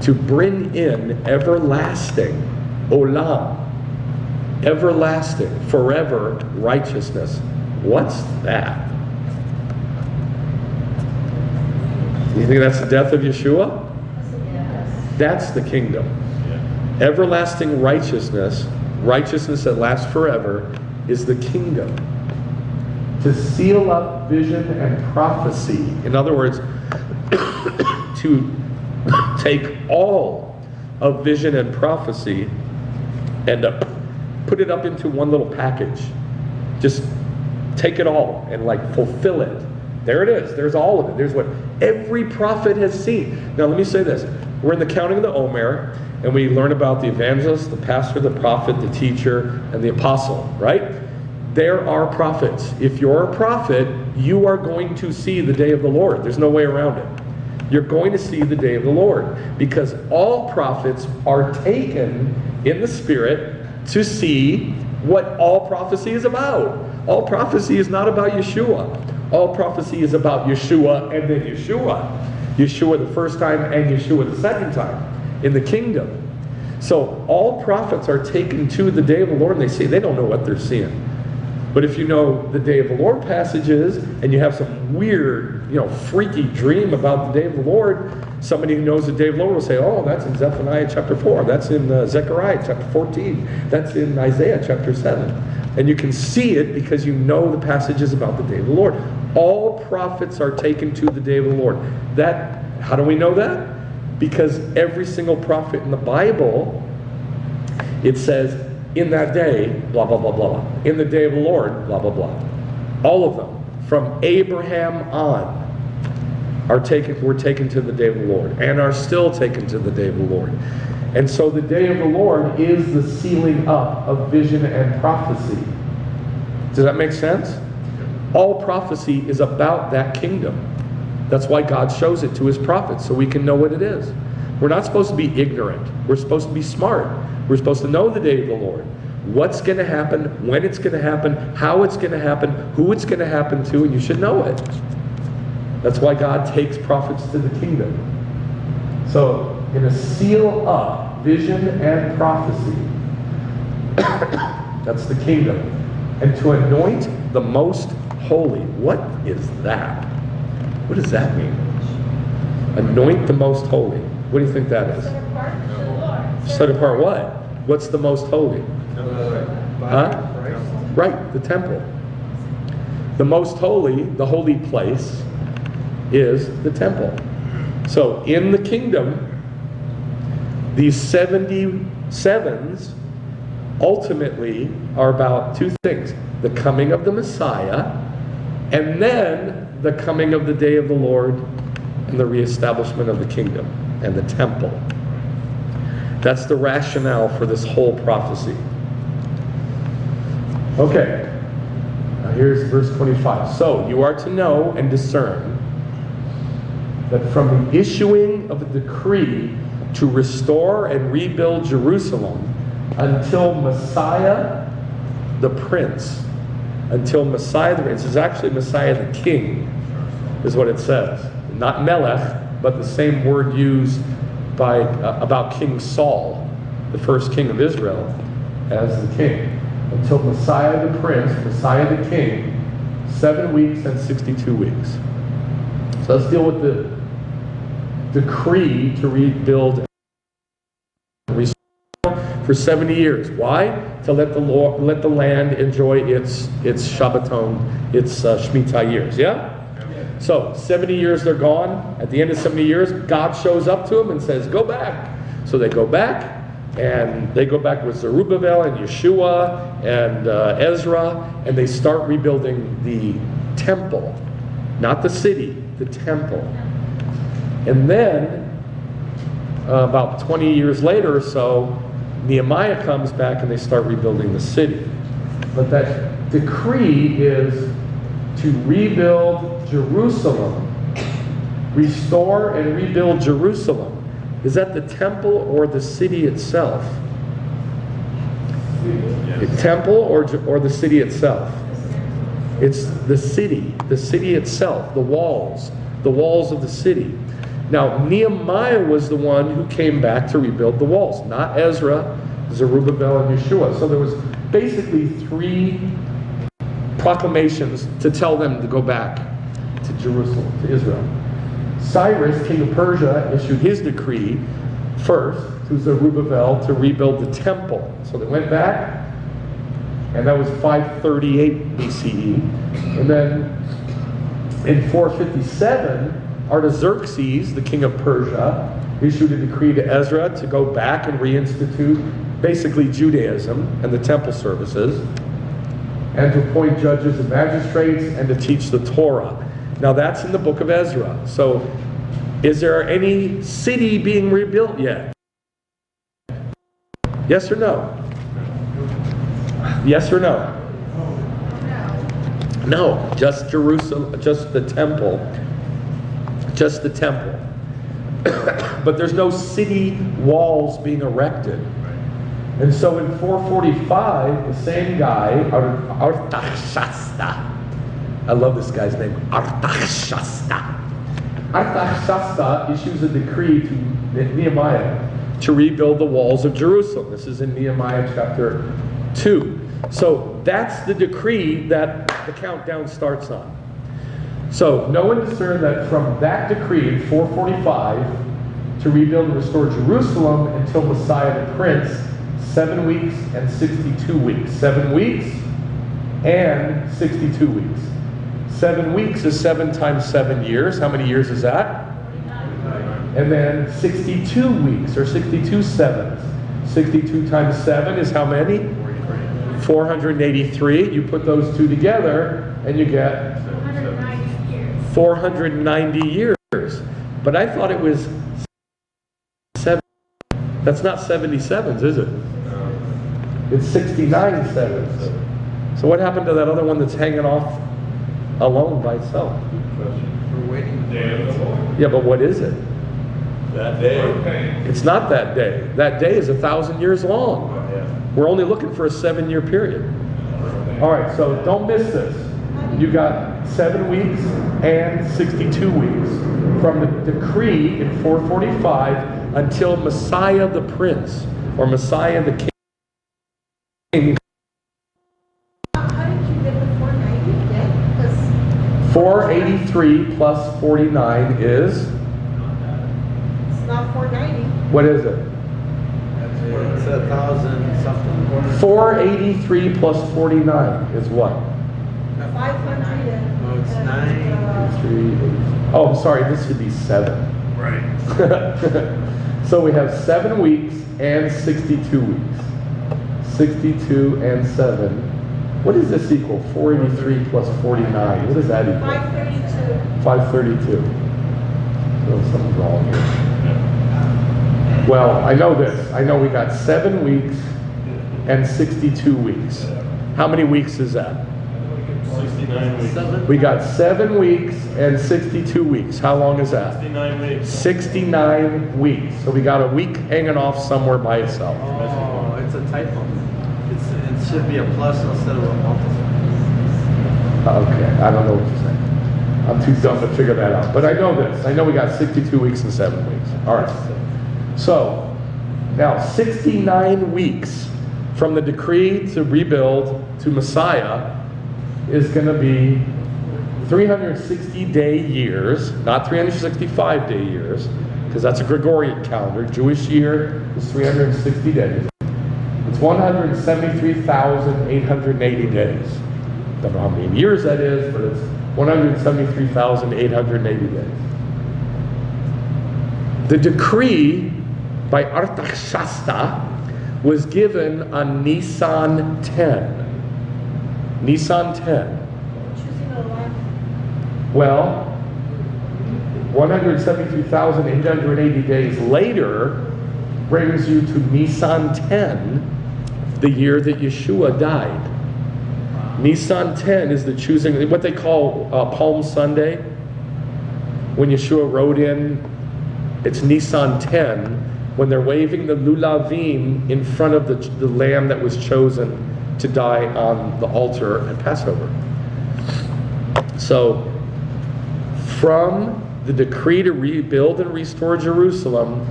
To bring in everlasting, olam, everlasting, forever righteousness. What's that? You think that's the death of Yeshua? That's the kingdom. Everlasting righteousness, righteousness that lasts forever, is the kingdom. To seal up vision and prophecy. In other words, to take all of vision and prophecy and put it up into one little package. Just take it all and like fulfill it. There it is. There's all of it. There's what every prophet has seen. Now let me say this. We're in the counting of the Omer, and we learn about the evangelist, the pastor, the prophet, the teacher, and the apostle, right? There are prophets. If you're a prophet, you are going to see the day of the Lord. There's no way around it. You're going to see the day of the Lord, because all prophets are taken in the Spirit to see what all prophecy is about. All prophecy is not about Yeshua. All prophecy is about Yeshua and then Yeshua. Yeshua the first time and Yeshua the second time in the kingdom. So all prophets are taken to the day of the Lord, and they say they don't know what they're seeing. But if you know the day of the Lord passages, and you have some weird, freaky dream about the day of the Lord, somebody who knows the day of the Lord will say, oh, that's in Zephaniah chapter 4. That's in Zechariah chapter 14. That's in Isaiah chapter 7. And you can see it because you know the passages about the day of the Lord. All prophets are taken to the day of the Lord. How do we know that? Because every single prophet in the Bible, it says, in that day, blah, blah, blah, blah. In the day of the Lord, blah, blah, blah. All of them, from Abraham on, were taken to the day of the Lord, and are still taken to the day of the Lord. And so the day of the Lord is the sealing up of vision and prophecy. Does that make sense? All prophecy is about that kingdom. That's why God shows it to his prophets, so we can know what it is. We're not supposed to be ignorant. We're supposed to be smart. We're supposed to know the day of the Lord. What's going to happen, when it's going to happen, how it's going to happen, who it's going to happen to, and you should know it. That's why God takes prophets to the kingdom. So, going to seal up vision and prophecy. That's the kingdom. And to anoint the most holy. What is that? What does that mean? Anoint the most holy. What do you think that is? Set apart the Lord. Set apart what? What's the most holy? Huh? Christ. Right, the temple. The most holy, the holy place, is the temple. So in the kingdom, these 77s ultimately are about two things: the coming of the Messiah, and then the coming of the day of the Lord, and the reestablishment of the kingdom and the temple. That's the rationale for this whole prophecy. Okay, now here's verse 25. So you are to know and discern that from the issuing of a decree to restore and rebuild Jerusalem until Messiah the Prince, is actually Messiah the King, is what it says. Not Melech, but the same word used about King Saul, the first king of Israel, as the king. Until Messiah the Prince, Messiah the King, 7 weeks and 62 weeks. So let's deal with the decree to rebuild for 70 years. Why? To let the land enjoy its Shabbaton, its Shemitah years. Yeah? So 70 years they're gone. At the end of 70 years, God shows up to them and says, go back. So they go back, and they go back with Zerubbabel and Yeshua and Ezra, and they start rebuilding the temple. Not the city, the temple. And then, about 20 years later or so, Nehemiah comes back and they start rebuilding the city. But that decree is to rebuild Jerusalem. Restore and rebuild Jerusalem. Is that the temple or the city itself? The temple or the city itself? It's the city itself, the walls of the city. Now, Nehemiah was the one who came back to rebuild the walls, not Ezra, Zerubbabel, and Yeshua. So there was basically 3 proclamations to tell them to go back to Jerusalem, to Israel. Cyrus, king of Persia, issued his decree first to Zerubbabel to rebuild the temple. So they went back, and that was 538 BCE. And then in 457, Artaxerxes, the king of Persia, issued a decree to Ezra to go back and reinstitute basically Judaism and the temple services, and to appoint judges and magistrates, and to teach the Torah. Now that's in the book of Ezra. So is there any city being rebuilt yet? Yes or no? Yes or no? No, just Jerusalem, just the temple. Just the temple. But there's no city walls being erected. And so in 445, the same guy, Artaxerxes, I love this guy's name, Artaxerxes. Artaxerxes issues a decree to Nehemiah to rebuild the walls of Jerusalem. This is in Nehemiah chapter 2. So that's the decree that the countdown starts on. So no one discerned that from that decree in 445 to rebuild and restore Jerusalem until Messiah the Prince, 7 weeks and 62 weeks. 7 weeks and 62 weeks. 7 weeks is 7 times 7 years. How many years is that? And then 62 weeks, or 62 sevens. 62 times 7 is how many? 483. You put those two together and you get 490 years. But I thought it was 7. That's not 77s, is it? It's 69 sevens. So what happened to that other one that's hanging off alone by itself? We're waiting. Yeah, but what is it? That day. It's not that day. That day is 1,000 years long. We're only looking for a 7-year period. All right, so don't miss this. You got 7 weeks and 62 weeks from the decree in 445 until Messiah the Prince, or Messiah the King. How did you get the 490 again? 483 plus 49 is, It's not 490. what is it? It's 1,000 something. 483 plus 49 is what? 500. Oh, it's 9. 3, 8. Oh, sorry, this should be 7. Right. So we have 7 weeks and 62 weeks. 62 and 7. What does this equal? 483 plus 49. What does that equal? 532. 532. So something's wrong here. Well, I know this. I know we got 7 weeks and 62 weeks. How many weeks is that? 69 weeks. We got 7 weeks and 62 weeks. How long is that? 69 weeks. 69 weeks. So we got a week hanging off somewhere by itself. Oh, it's a typo. It should be a plus instead of a multiple. Okay, I don't know what you're saying. I'm too dumb to figure that out. But I know this. I know we got 62 weeks and 7 weeks. All right. So, now 69 weeks from the decree to rebuild to Messiah is going to be 360-day years, not 365-day years, because that's a Gregorian calendar. Jewish year is 360 days. It's 173,880 days. Don't know how many years that is, but it's 173,880 days. The decree by Artaxerxes was given on Nisan 10. Nisan 10. Choosing a life. Well, 173,880 days later brings you to Nisan 10, the year that Yeshua died. Nisan 10 is the choosing, what they call Palm Sunday. When Yeshua rode in, it's Nisan 10, when they're waving the lulavim in front of the lamb that was chosen to die on the altar at Passover. So, from the decree to rebuild and restore Jerusalem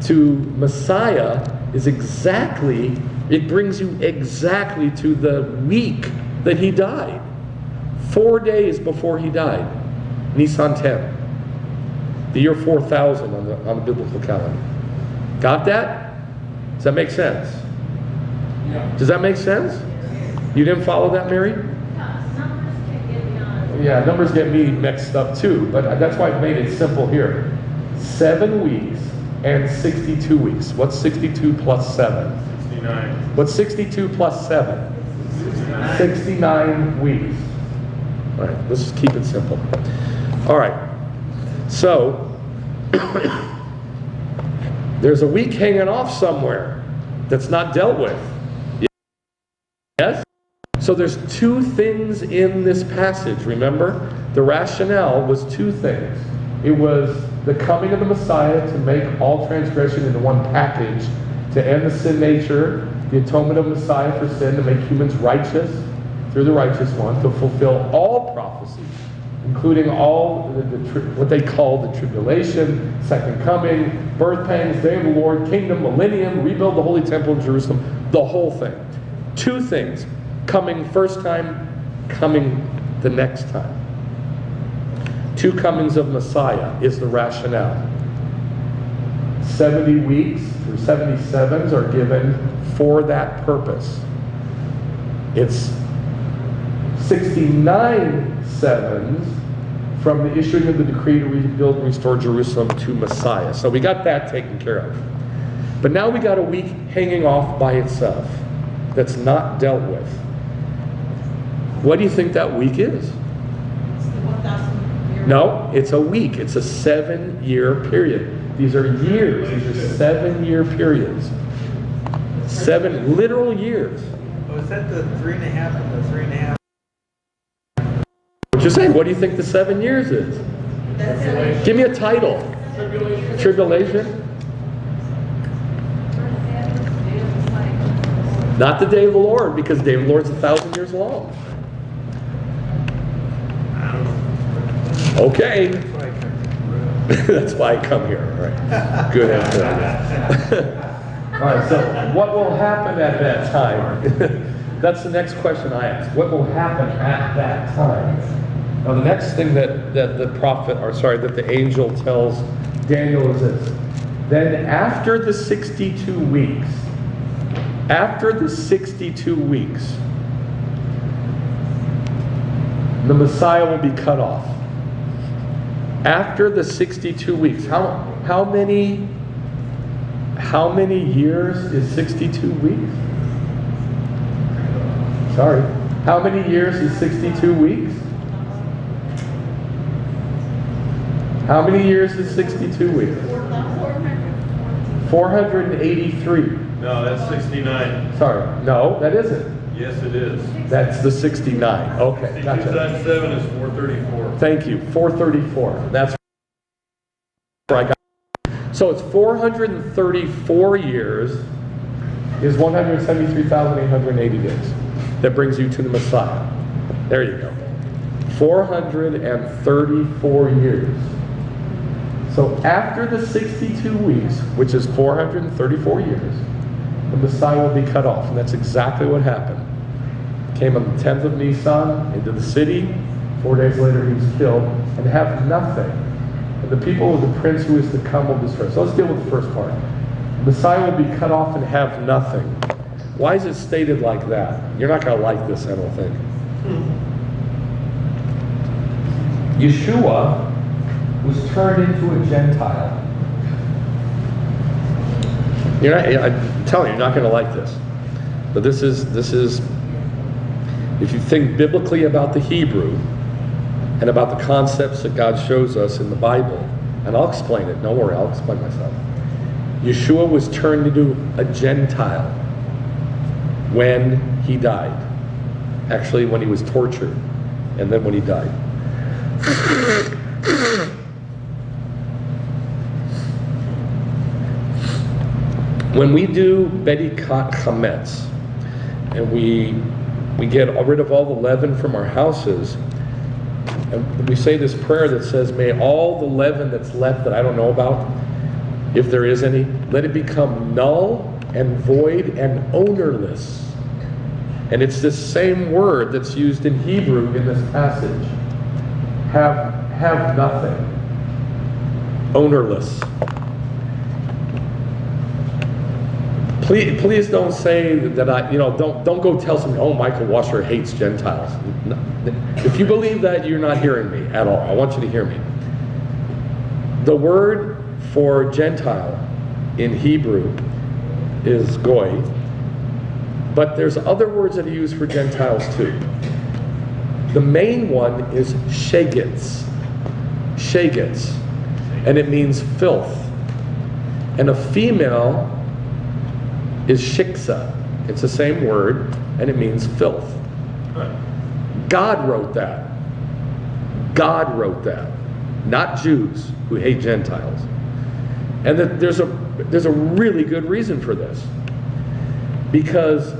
to Messiah is exactly, it brings you exactly to the week that he died. 4 days before he died. Nisan 10. The year 4000 on the biblical calendar. Got that? Does that make sense? Yeah. Does that make sense? You didn't follow that, Mary? Numbers can get beyond. Yeah, numbers get me mixed up too, but that's why I've made it simple here. 7 weeks and 62 weeks. What's 62 plus 7? 69. What's 62 plus 7? 69 weeks. All right, let's just keep it simple. All right, so there's a week hanging off somewhere that's not dealt with. Yes? So there's two things in this passage, remember? The rationale was two things. It was the coming of the Messiah to make all transgression into one package, to end the sin nature, the atonement of Messiah for sin, to make humans righteous through the righteous one, to fulfill all prophecies, including all what they call the tribulation, second coming, birth pangs, day of the Lord, kingdom, millennium, rebuild the holy temple in Jerusalem, the whole thing. Two things. Coming first time, coming the next time. Two comings of Messiah is the rationale. 70 weeks through 77s are given for that purpose. It's 69 sevens from the issuing of the decree to rebuild and restore Jerusalem to Messiah. So we got that taken care of. But now we got a week hanging off by itself that's not dealt with. What do you think that week is? It's the 1,000 year. No, it's a week. It's a 7-year period. These are years. These are 7-year periods. 7 literal years. Was that the 3.5 and the 3.5? What you saying? What do you think the 7 years is? Give me a title. Tribulation. Not the day of the Lord, because the day of the Lord is 1,000 years long. Okay. That's why I come here. All right. Good answer. All right, so what will happen at that time? That's the next question I ask. What will happen at that time? Now, the next thing that the angel tells Daniel is this. Then after the 62 weeks, the Messiah will be cut off. After the 62 weeks, how many years is 62 weeks? Sorry. How many years is 62 weeks? How many years is 62 weeks? 483. No, that's 69. Sorry. No, that isn't. Yes, it is. That's the 69. Okay, 62 gotcha. times 7 is 434. Thank you. 434. That's where I got it. So it's 434 years is 173,880 days. That brings you to the Messiah. There you go. 434 years. So after the 62 weeks, which is 434 years, the Messiah will be cut off. And that's exactly what happened. Came on the 10th of Nisan into the city. 4 days later he was killed, and have nothing. And the people of the prince who is to come will destroy. So let's deal with the first part. The Messiah will be cut off and have nothing. Why is it stated like that? You're not going to like this, I don't think. Yeshua was turned into a Gentile. I'm telling you, you're not going to like this. But this is, if you think biblically about the Hebrew and about the concepts that God shows us in the Bible, and I'll explain it, don't worry, I'll explain myself. Yeshua was turned into a Gentile when he died. Actually, when he was tortured, and then when he died. When we do Bedikat Chametz, and we get rid of all the leaven from our houses, and we say this prayer that says, may all the leaven that's left that I don't know about, if there is any, let it become null and void and ownerless. And it's this same word that's used in Hebrew in this passage. Have nothing. Ownerless. Please don't say that don't go tell somebody, oh, Michael Washer hates Gentiles. No. If you believe that, you're not hearing me at all. I want you to hear me. The word for Gentile in Hebrew is goy, but there's other words that are used for Gentiles too. The main one is shegitz. Shegitz. And it means filth. And a female is shiksa. It's the same word, and it means filth. God wrote that. God wrote that. Not Jews who hate Gentiles. And there's a really good reason for this. Because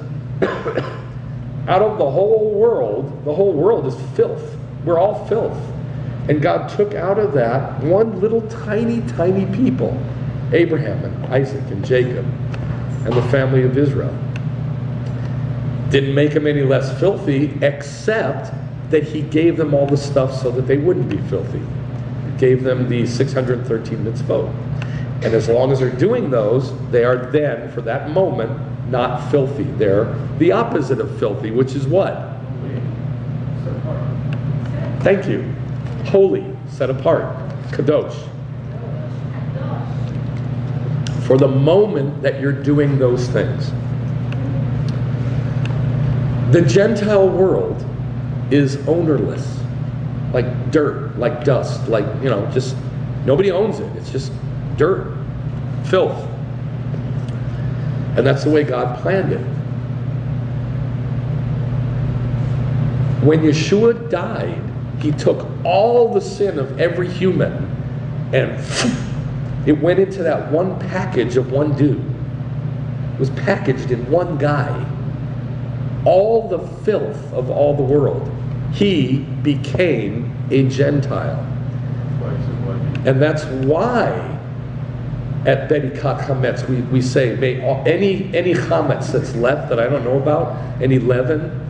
out of the whole world is filth. We're all filth. And God took out of that one little tiny, tiny people, Abraham and Isaac and Jacob and the family of Israel. Didn't make them any less filthy, except that he gave them all the stuff so that they wouldn't be filthy. He gave them the 613 mitzvot. And as long as they're doing those, they are then, for that moment, not filthy. They're the opposite of filthy, which is what? Thank you. Holy, set apart, kadosh. For the moment that you're doing those things. The Gentile world is ownerless, like dirt, like dust, like, just nobody owns it. It's just dirt, filth. And that's the way God planned it. When Yeshua died, he took all the sin of every human and it went into that one package of one dude. It was packaged in one guy. All the filth of all the world. He became a Gentile. And that's why at Bedikat Chametz we say, may any chametz that's left that I don't know about, any leaven,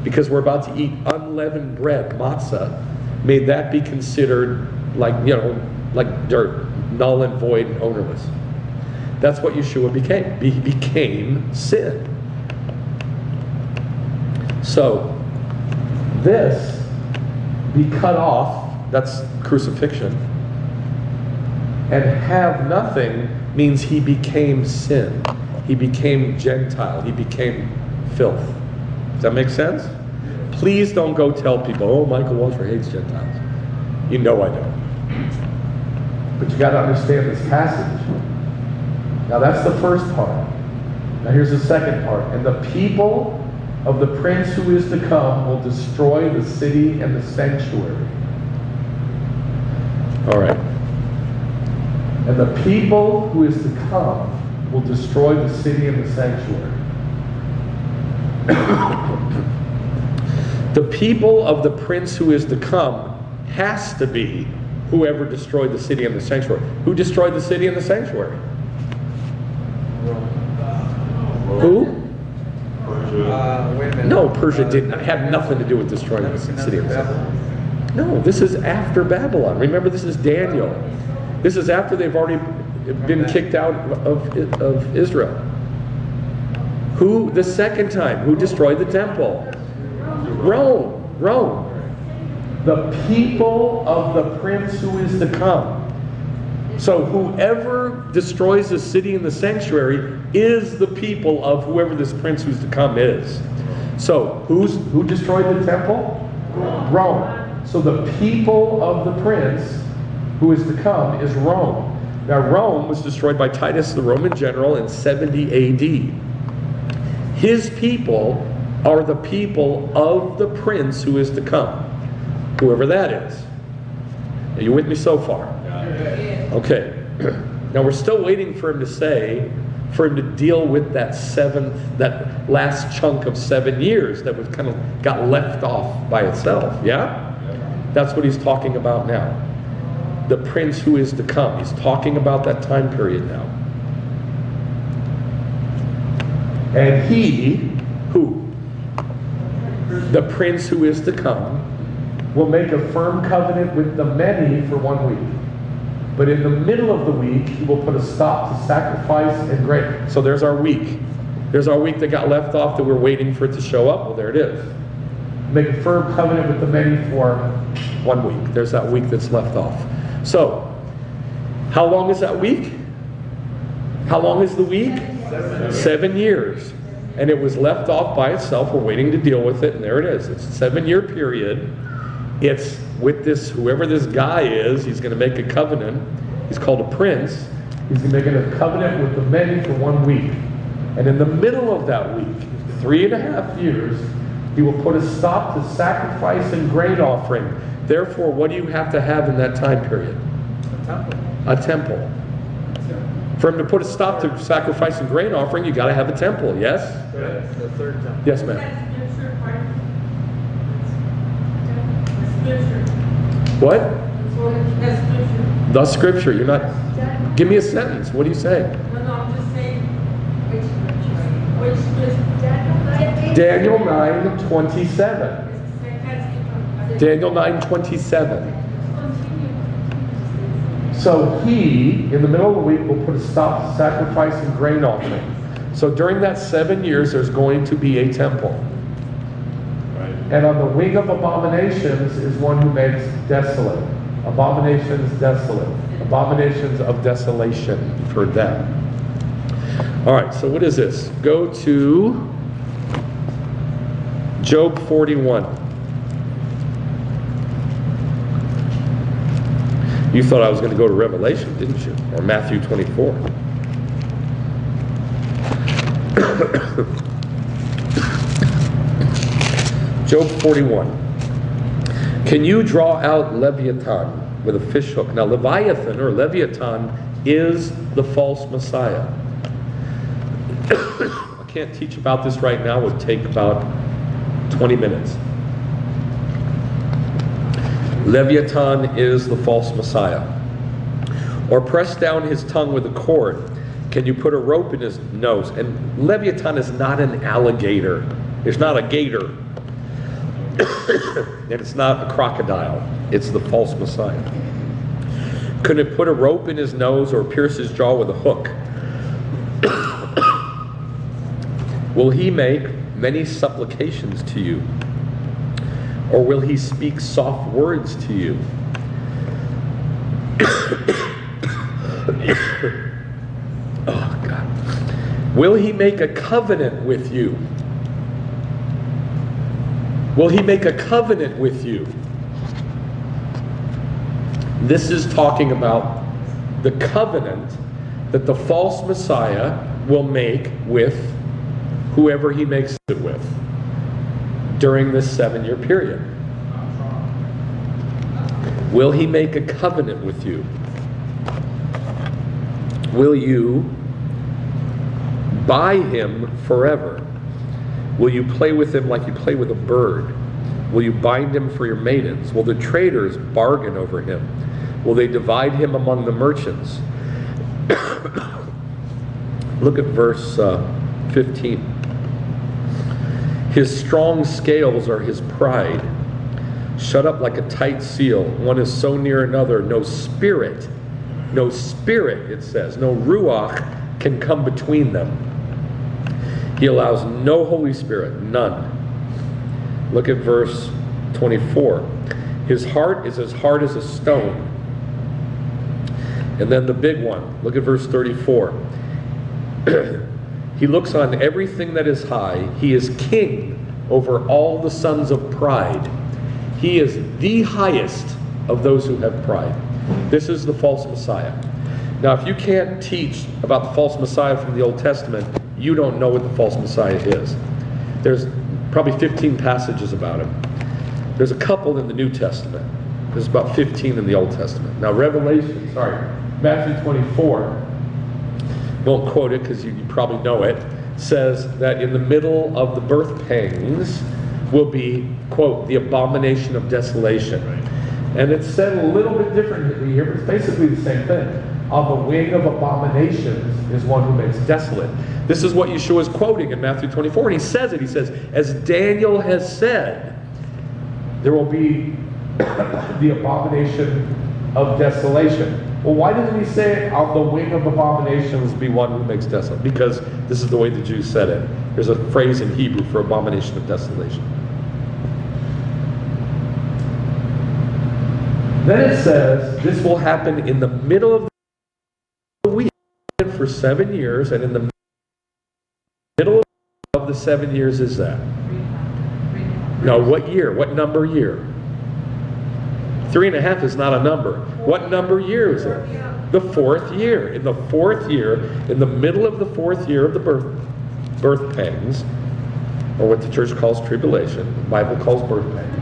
because we're about to eat unleavened bread, matzah, may that be considered like dirt, null and void and ownerless. That's what Yeshua became. He became sin. So, this, be cut off, that's crucifixion, and have nothing means he became sin. He became Gentile. He became filth. Does that make sense? Please don't go tell people, oh, Michael Walter hates Gentiles. You know I don't. But you got to understand this passage. Now that's the first part. Now here's the second part. And the people of the prince who is to come will destroy the city and the sanctuary. All right. And the people who is to come will destroy the city and the sanctuary. The people of the prince who is to come has to be whoever destroyed the city and the sanctuary. Who destroyed the city and the sanctuary? Who? Wait a minute. No, Persia didn't have nothing to do with destroying the city and the sanctuary. No, this is after Babylon. Remember, this is Daniel. This is after they've already been kicked out of Israel. Who, the second time, who destroyed the temple? Rome. The people of the prince who is to come. So whoever destroys the city and the sanctuary is the people of whoever this prince who's to come is. So who destroyed the temple? Rome. So the people of the prince who is to come is Rome. Now Rome was destroyed by Titus, the Roman general, in 70 AD. His people are the people of the prince who is to come, whoever that is. Are you with me so far? Okay. Now we're still waiting for him to say, for him to deal with that last chunk of 7 years that was kind of got left off by itself. Yeah? That's what he's talking about now. The prince who is to come. He's talking about that time period now. And he, who? The prince who is to come, will make a firm covenant with the many for 1 week. But in the middle of the week, he will put a stop to sacrifice and grain. So there's our week. There's our week that got left off that we're waiting for it to show up. Well, there it is. Make a firm covenant with the many for 1 week. There's that week that's left off. So, how long is that week? How long is the week? 7 years. And it was left off by itself. We're waiting to deal with it, and there it is. It's a 7-year period. It's with this, whoever this guy is, he's going to make a covenant. He's called a prince. He's going to make a covenant with the many for 1 week. And in the middle of that week, 3.5 years, he will put a stop to sacrifice and grain offering. Therefore, what do you have to have in that time period? A temple. A temple. For him to put a stop to sacrifice and grain offering, you got to have a temple, yes? Right. The third temple. Yes, ma'am. What? The scripture. You're not. Give me a sentence. What do you say? No, I'm just saying which scripture? Daniel 9:27. Daniel 9:27. So he, in the middle of the week, will put a stop to sacrifice and grain offering. So during that 7 years, there's going to be a temple. Right. And on the wing of abominations is one who makes desolate. Abominations desolate. Abominations of desolation. You've heard that. All right, so what is this? Go to Job 41. You thought I was going to go to Revelation, didn't you? Or Matthew 24. Job 41. Can you draw out Leviathan with a fish hook? Now, Leviathan or Leviathan is the false Messiah. I can't teach about this right now. It would take about 20 minutes. Leviathan is the false Messiah. Or press down his tongue with a cord. Can you put a rope in his nose? And Leviathan is not an alligator. It's not a gator. And it's not a crocodile. It's the false Messiah. Could it put a rope in his nose or pierce his jaw with a hook? Will he make many supplications to you? Or will he speak soft words to you? Oh, God. Will he make a covenant with you? Will he make a covenant with you? This is talking about the covenant that the false Messiah will make with whoever he makes it with during this 7-year period. Will he make a covenant with you? Will you buy him forever? Will you play with him like you play with a bird? Will you bind him for your maidens? Will the traders bargain over him? Will they divide him among the merchants? Look at verse 15. His strong scales are his pride, shut up like a tight seal. One is so near another, no spirit, it says, no ruach can come between them. He allows no Holy Spirit, none. Look at verse 24. His heart is as hard as a stone. And then the big one, look at verse 34. He looks on everything that is high. He is king over all the sons of pride. He is the highest of those who have pride. This is the false Messiah. Now, if you can't teach about the false Messiah from the Old Testament, you don't know what the false Messiah is. There's Probably 15 passages about him. There's a couple in the New Testament. There's about 15 in the Old Testament. Now Matthew 24, won't quote it because you probably know it, says that in the middle of the birth pangs will be, quote, the abomination of desolation. And it's said a little bit differently here, but it's basically the same thing. On the wing of abominations is one who makes desolate. This is what Yeshua is quoting in Matthew 24, and he says it. He says, as Daniel has said, there will be the abomination of desolation. Well, why doesn't he say on the wing of abominations be one who makes desolate? Because this is the way the Jews said it. There's a phrase in Hebrew for abomination of desolation. Then it says this will happen in the middle of the week for 7 years, and in the middle of the 7 years is that? No, what year? What number year? 3.5 is not a number. What number year is it? The fourth year. In the fourth year, in the middle of the fourth year of the birth pangs, or what the church calls tribulation, the Bible calls birth pangs,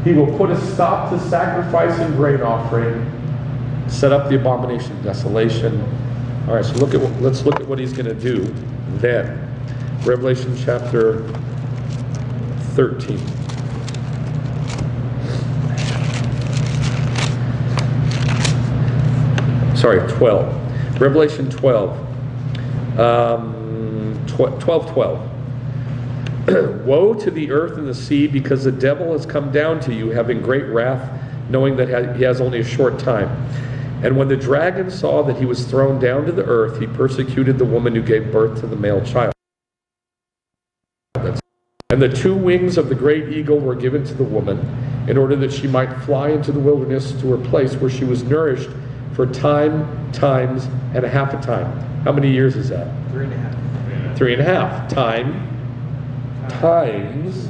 he will put a stop to sacrifice and grain offering, set up the abomination of desolation. All right, so let's look at what he's going to do then. Revelation chapter 13. Sorry, 12. Revelation 12. 12:12. Woe to the earth and the sea, because the devil has come down to you, having great wrath, knowing that he has only a short time. And when the dragon saw that he was thrown down to the earth, he persecuted the woman who gave birth to the male child. And the 2 wings of the great eagle were given to the woman, in order that she might fly into the wilderness to her place where she was nourished for times, and a half a time. How many years is that? 3.5. 3.5. Times,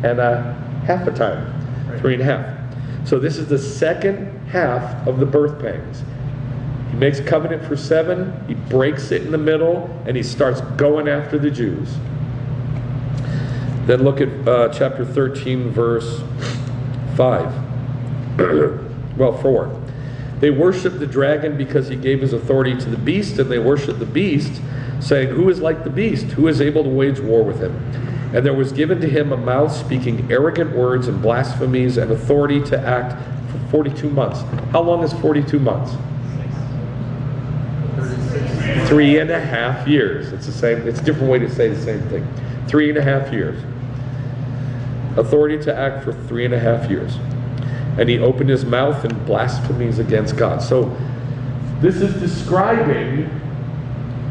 and a half a time. 3.5. So this is the second half of the birth pangs. He makes a covenant for 7, he breaks it in the middle, and he starts going after the Jews. Then look at chapter 13, verse 5. 4. They worshiped the dragon because he gave his authority to the beast, and they worshiped the beast, saying, who is like the beast? Who is able to wage war with him? And there was given to him a mouth speaking arrogant words and blasphemies, and authority to act for 42 months. How long is 42 months? 3.5 years. It's the same. It's a different way to say the same thing. 3.5 years. Authority to act for 3.5 years. And he opened his mouth in blasphemies against God. So this is describing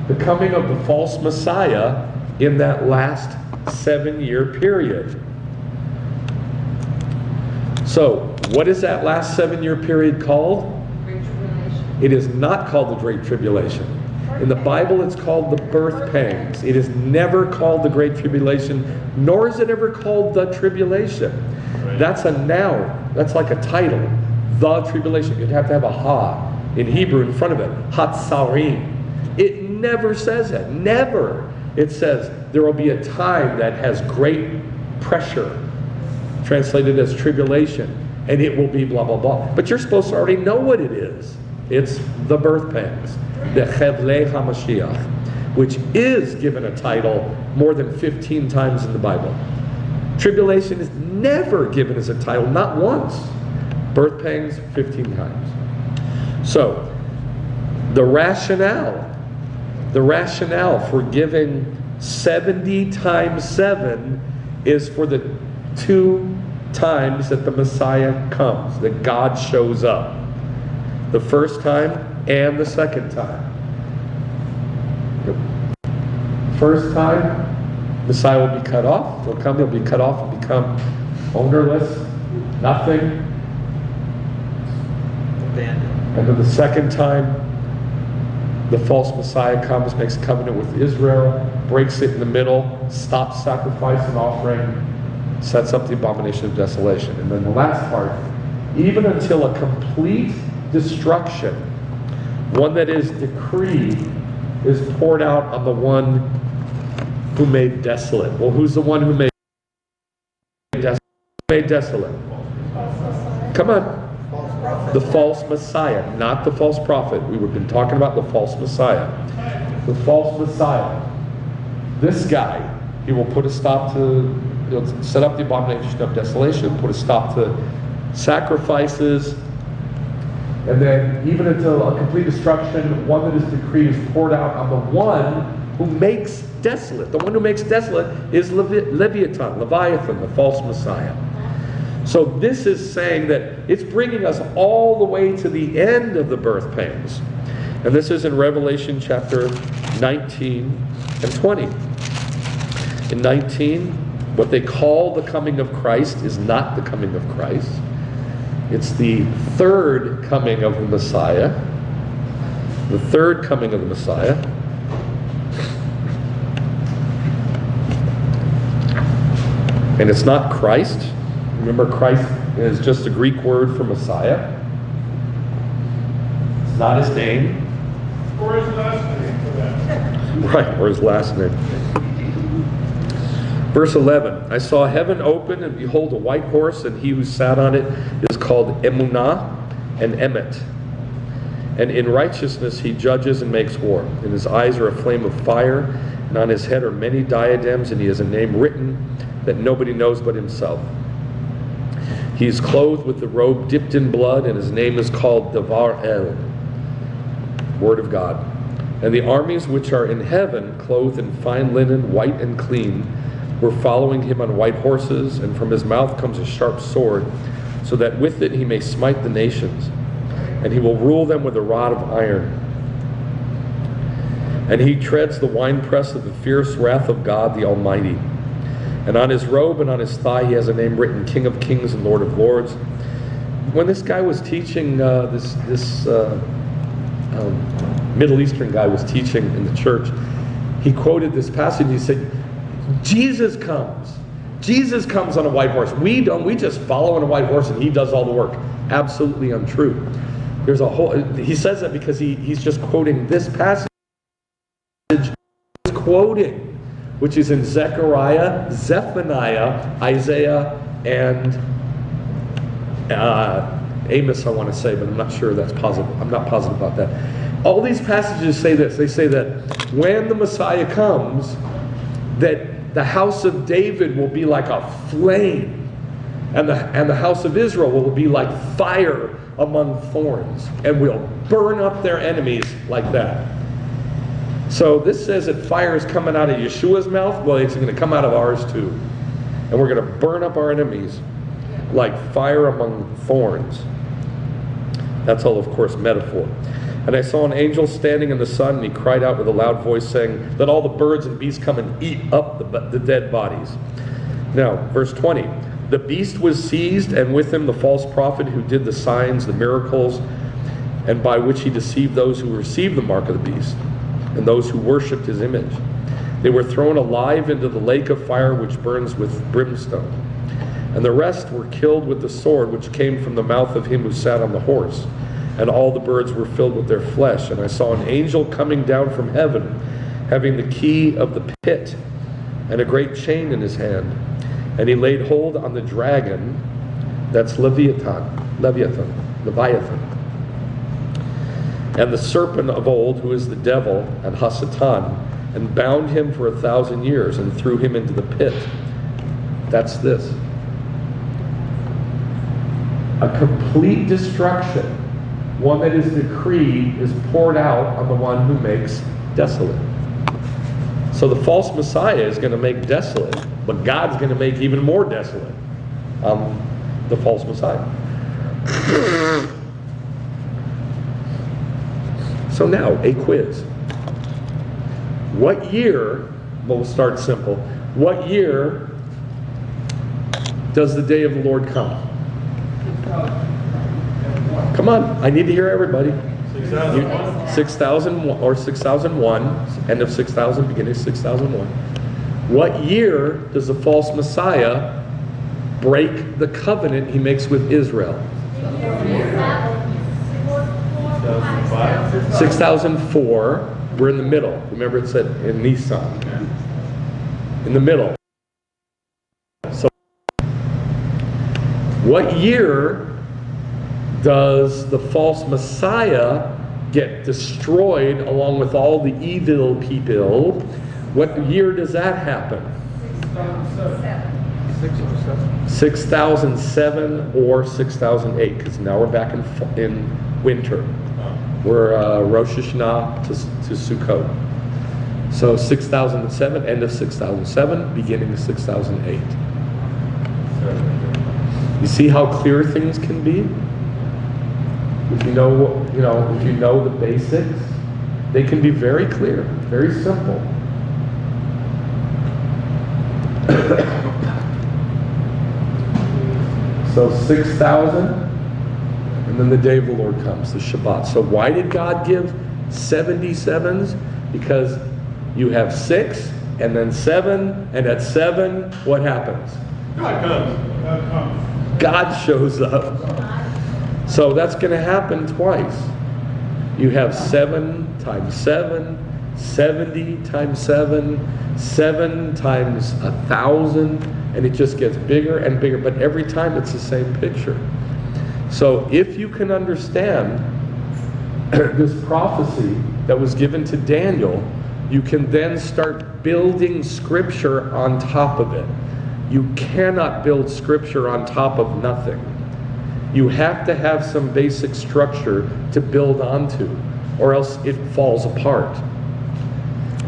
the coming of the false Messiah in that last 7-year period. So what is that last 7-year period called? Great Tribulation. It is not called the Great Tribulation. In the Bible, it's called the birth pangs. It is never called the Great Tribulation, nor is it ever called the tribulation. Right. That's a noun. That's like a title. The tribulation. You'd have to have a ha in Hebrew in front of it. Hatsarim. It never says that. Never. It says there will be a time that has great pressure, translated as tribulation, and it will be blah, blah, blah. But you're supposed to already know what it is. It's the birth pangs. The Chevlei HaMashiach, which is given a title more than 15 times in the Bible. Tribulation is never given as a title, not once. Birth pangs, 15 times. So, the rationale for giving 70 times 7 is for the 2 times that the Messiah comes, that God shows up. The first time and the second time. The first time, Messiah will be cut off. He'll come, he'll be cut off and become ownerless, nothing. Abandoned. And then the second time, the false Messiah comes, makes a covenant with Israel, breaks it in the middle, stops sacrifice and offering, sets up the abomination of desolation. And then the last part, even until a complete destruction, one that is decreed, is poured out on the one Who made desolate? Well, who's the one who made desolate? Made desolate? Come on. The false Messiah, not the false prophet. We've been talking about the false Messiah. The false Messiah. This guy, he will put a stop to, he'll set up the abomination of desolation, put a stop to sacrifices, and then even until a complete destruction, one that is decreed is poured out on the one who makes desolate. The one who makes desolate is Leviathan, the false Messiah. So this is saying that it's bringing us all the way to the end of the birth pains. And this is in Revelation chapter 19 and 20. In 19, what they call the coming of Christ is not the coming of Christ. It's the third coming of the Messiah. The third coming of the Messiah. And it's not Christ. Remember, Christ is just a Greek word for Messiah. It's not his name. Or his last name for that. Right, or his last name. Verse 11, I saw heaven open, and behold, a white horse, and he who sat on it is called Emunah and Emet. And in righteousness he judges and makes war. And his eyes are a flame of fire, and on his head are many diadems, and he has a name written that nobody knows but himself. He is clothed with the robe dipped in blood, and his name is called Devar El, Word of God. And the armies which are in heaven, clothed in fine linen, white and clean, were following him on white horses, and from his mouth comes a sharp sword, so that with it he may smite the nations, and he will rule them with a rod of iron. And he treads the winepress of the fierce wrath of God the Almighty. And on his robe and on his thigh he has a name written, King of Kings and Lord of Lords. When this guy was teaching, this Middle Eastern guy was teaching in the church, he quoted this passage. He said, Jesus comes. Jesus comes on a white horse. We don't. We just follow on a white horse and he does all the work. Absolutely untrue. There's a whole. He says that because he's just quoting this passage. Quoting, which is in Zechariah, Zephaniah, Isaiah, and Amos, I want to say, but I'm not sure that's positive. I'm not positive about that. All these passages say this. They say that when the Messiah comes, that the house of David will be like a flame, and the house of Israel will be like fire among thorns, and will burn up their enemies like that. So this says that fire is coming out of Yeshua's mouth. Well, it's going to come out of ours too. And we're going to burn up our enemies like fire among thorns. That's all, of course, metaphor. And I saw an angel standing in the sun, and he cried out with a loud voice, saying, let all the birds and beasts come and eat up the dead bodies. Now, verse 20. The beast was seized, and with him the false prophet who did the signs, the miracles, and by which he deceived those who received the mark of the beast, and those who worshipped his image. They were thrown alive into the lake of fire which burns with brimstone. And the rest were killed with the sword which came from the mouth of him who sat on the horse. And all the birds were filled with their flesh. And I saw an angel coming down from heaven, having the key of the pit, and a great chain in his hand. And he laid hold on the dragon, that's Leviathan, and the serpent of old, who is the devil and Hasatan, and bound him for 1,000 years, and threw him into the pit. That's this. A complete destruction, one that is decreed, is poured out on the one who makes desolate. So the false Messiah is going to make desolate, but God's going to make even more desolate the false Messiah. So now, a quiz. What year, well, we'll start simple. What year does the day of the Lord come? Come on, I need to hear everybody. 6001. 6001 or 6001, end of 6000, beginning of 6001. What year does the false Messiah break the covenant he makes with Israel? 6004. We're in the middle. Remember, it said in Nisan. in the middle. So what year does the false Messiah get destroyed along with all the evil people? What year does that happen? 6007 or 6008, because now we're back in winter. We're Rosh Hashanah to Sukkot. So 6007, end of 6007, beginning of 6008. You see how clear things can be? If you know, if you know the basics, they can be very clear, very simple. So 6,000, and then the day of the Lord comes, the Shabbat. So why did God give 77s? Because you have 6, and then 7, and at 7, what happens? God comes. God comes. God shows up. So that's going to happen twice. You have 7 times 7, 70 times 7, 7 times 1,000, and it just gets bigger and bigger, but every time it's the same picture. So if you can understand this prophecy that was given to Daniel, you can then start building scripture on top of it. You cannot build scripture on top of nothing. You have to have some basic structure to build onto, or else it falls apart.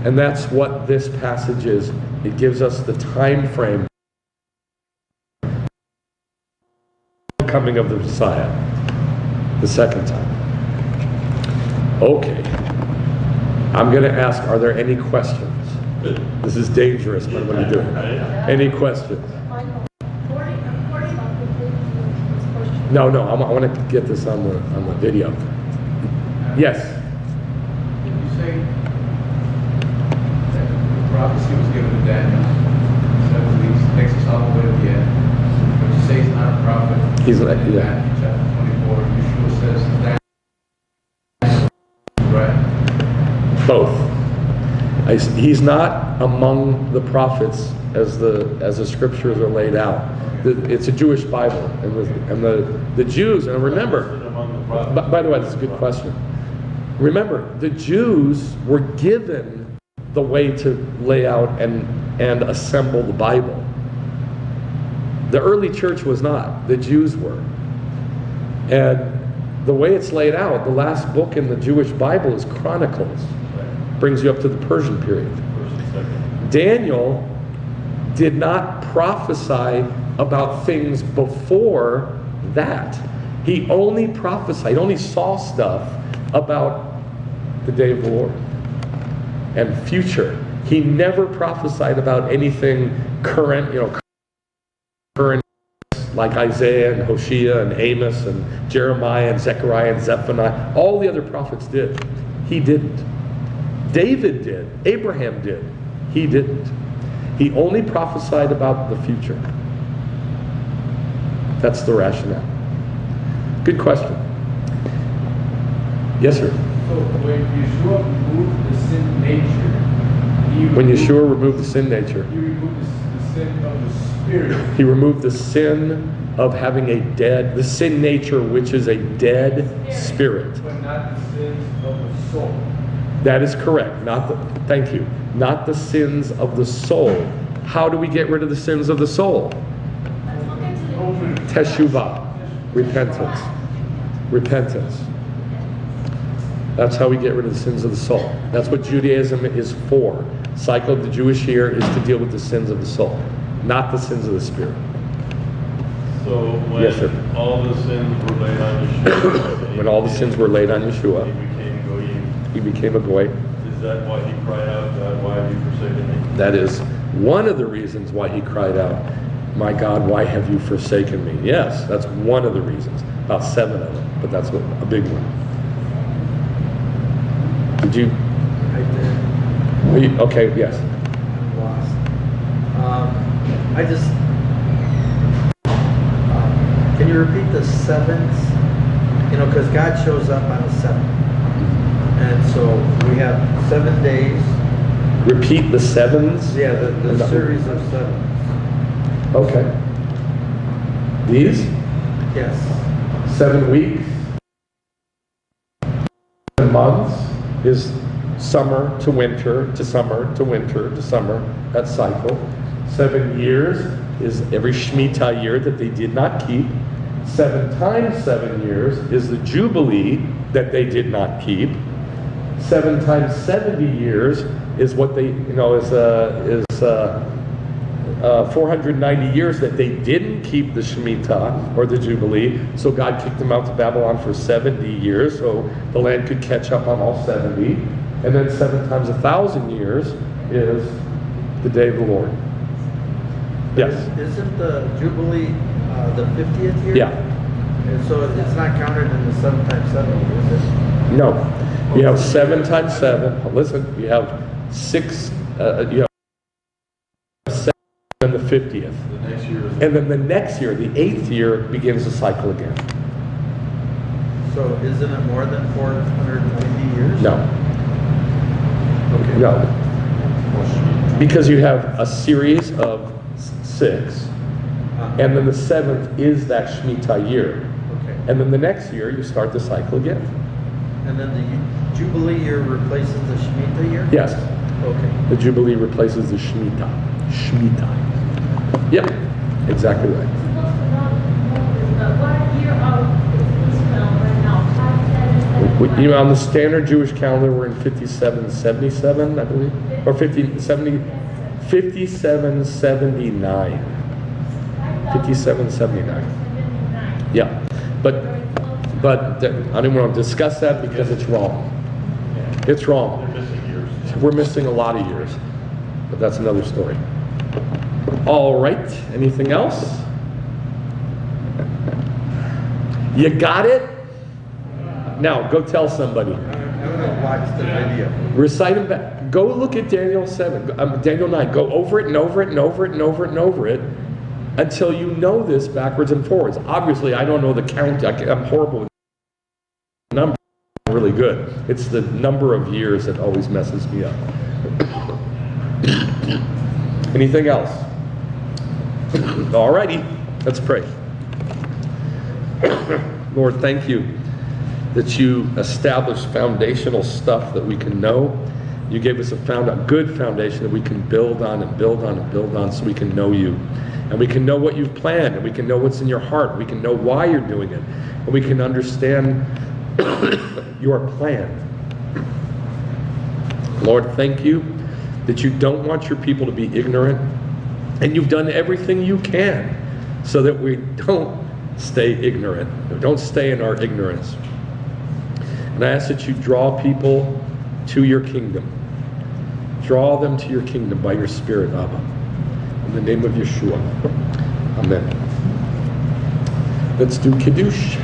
And that's what this passage is. It gives us the time frame coming of the Messiah the second time. Okay. I'm going to ask, are there any questions? This is dangerous, but I'm going to do it. Any questions? No, I want to get this on the video. Yes. Did you say that the prophecy was given to Daniel? 7 weeks takes us all the way to the end. But you say he's not a prophet. He's like, yeah. Matthew chapter 24, Yeshua says Daniel, right? Both. He's not among the prophets as the scriptures are laid out. It's a Jewish Bible, and the Jews, and remember, by the way, that's a good question. Remember, the Jews were given the way to lay out and assemble the Bible. The early church was not. The Jews were. And the way it's laid out, the last book in the Jewish Bible is Chronicles. Brings you up to the Persian period. Daniel did not prophesy about things before that. He only prophesied, only saw stuff about the day of the Lord and future. He never prophesied about anything current, current like Isaiah and Hosea and Amos and Jeremiah and Zechariah and Zephaniah. All the other prophets did. He didn't. David did. Abraham did. He didn't. He only prophesied about the future. That's the rationale. Good question. Yes, sir. So when Yeshua removed the sin nature, When Yeshua removed the sin nature, he removed the sin of the spirit. he removed the sin of having the sin nature, which is a dead spirit. But not the sins of the soul. That is correct. Thank you. Not the sins of the soul. How do we get rid of the sins of the soul? Teshuvah. Repentance. Repentance. That's how we get rid of the sins of the soul. That's what Judaism is for. Cycle of the Jewish year is to deal with the sins of the soul, not the sins of the spirit. So when Yes, sir. all the sins were laid on Yeshua, When all the sins were laid on Yeshua, he became Goyim. he became a goy. Is that why he cried out, God, why have you forsaken me? That is one of the reasons why he cried out, my God, why have you forsaken me? Yes, that's one of the reasons. About 7 of them, but that's a big one. Did you? Right there. Okay, yes. I'm lost. I just. Can you repeat the 7s? Because God shows up on the 7th. And so we have 7 days Repeat the sevens? Yeah, the series of 7. Okay. These? Yes. 7 weeks, 7 months is summer to winter to summer to winter to summer, that cycle. 7 years is every Shemitah year that they did not keep. 7 times 7 years is the Jubilee that they did not keep. 7 times 70 years is what they, is 490 years that they didn't keep the Shemitah or the Jubilee. So God kicked them out to Babylon for 70 years, so the land could catch up on all 70. And then 7 times 1,000 years is the day of the Lord. Yes. Isn't the Jubilee the 50th year? Yeah. And so it's not counted in the 7 times 7, is it? No. You have 7 times 7. Listen, you have 6. You have 7 and the 50th. The next year is. And then the next year, the 8th year, begins the cycle again. So isn't it more than 490 years? No. Okay. No. Because you have a series of 6, and then the 7th is that Shemitah year. Okay. And then the next year, you start the cycle again. And then the Jubilee year replaces the Shemitah year? Yes. Okay. The Jubilee replaces the Shemitah. Shemitah. Yep. Exactly right. Supposed to know what year of Israel right now? 5, 7, 7, On the standard Jewish calendar, we're in 5777, I believe. Or 5779. 5779. Yeah. But I didn't want to discuss that because it's wrong. It's wrong. They're missing years. We're missing a lot of years. But that's another story. All right. Anything else? You got it? Now, go tell somebody. I'm going to watch the video. Recite them back. Go look at Daniel 7, Daniel 9. Go over it and over it and over it and over it and over it until you know this backwards and forwards. Obviously, I don't know the count. I'm horrible with numbers. I'm really good. It's the number of years that always messes me up. Anything else? All righty. Let's pray. Lord, thank you that you established foundational stuff that we can know. You gave us a good foundation that we can build on and build on and build on so we can know you. And we can know what you've planned, and we can know what's in your heart. We can know why you're doing it. And we can understand your plan. Lord, thank you that you don't want your people to be ignorant. And you've done everything you can so that we don't stay ignorant. Don't stay in our ignorance. And I ask that you draw people to your kingdom. Draw them to your kingdom by your Spirit, Abba. In the name of Yeshua. Amen. Let's do Kiddush.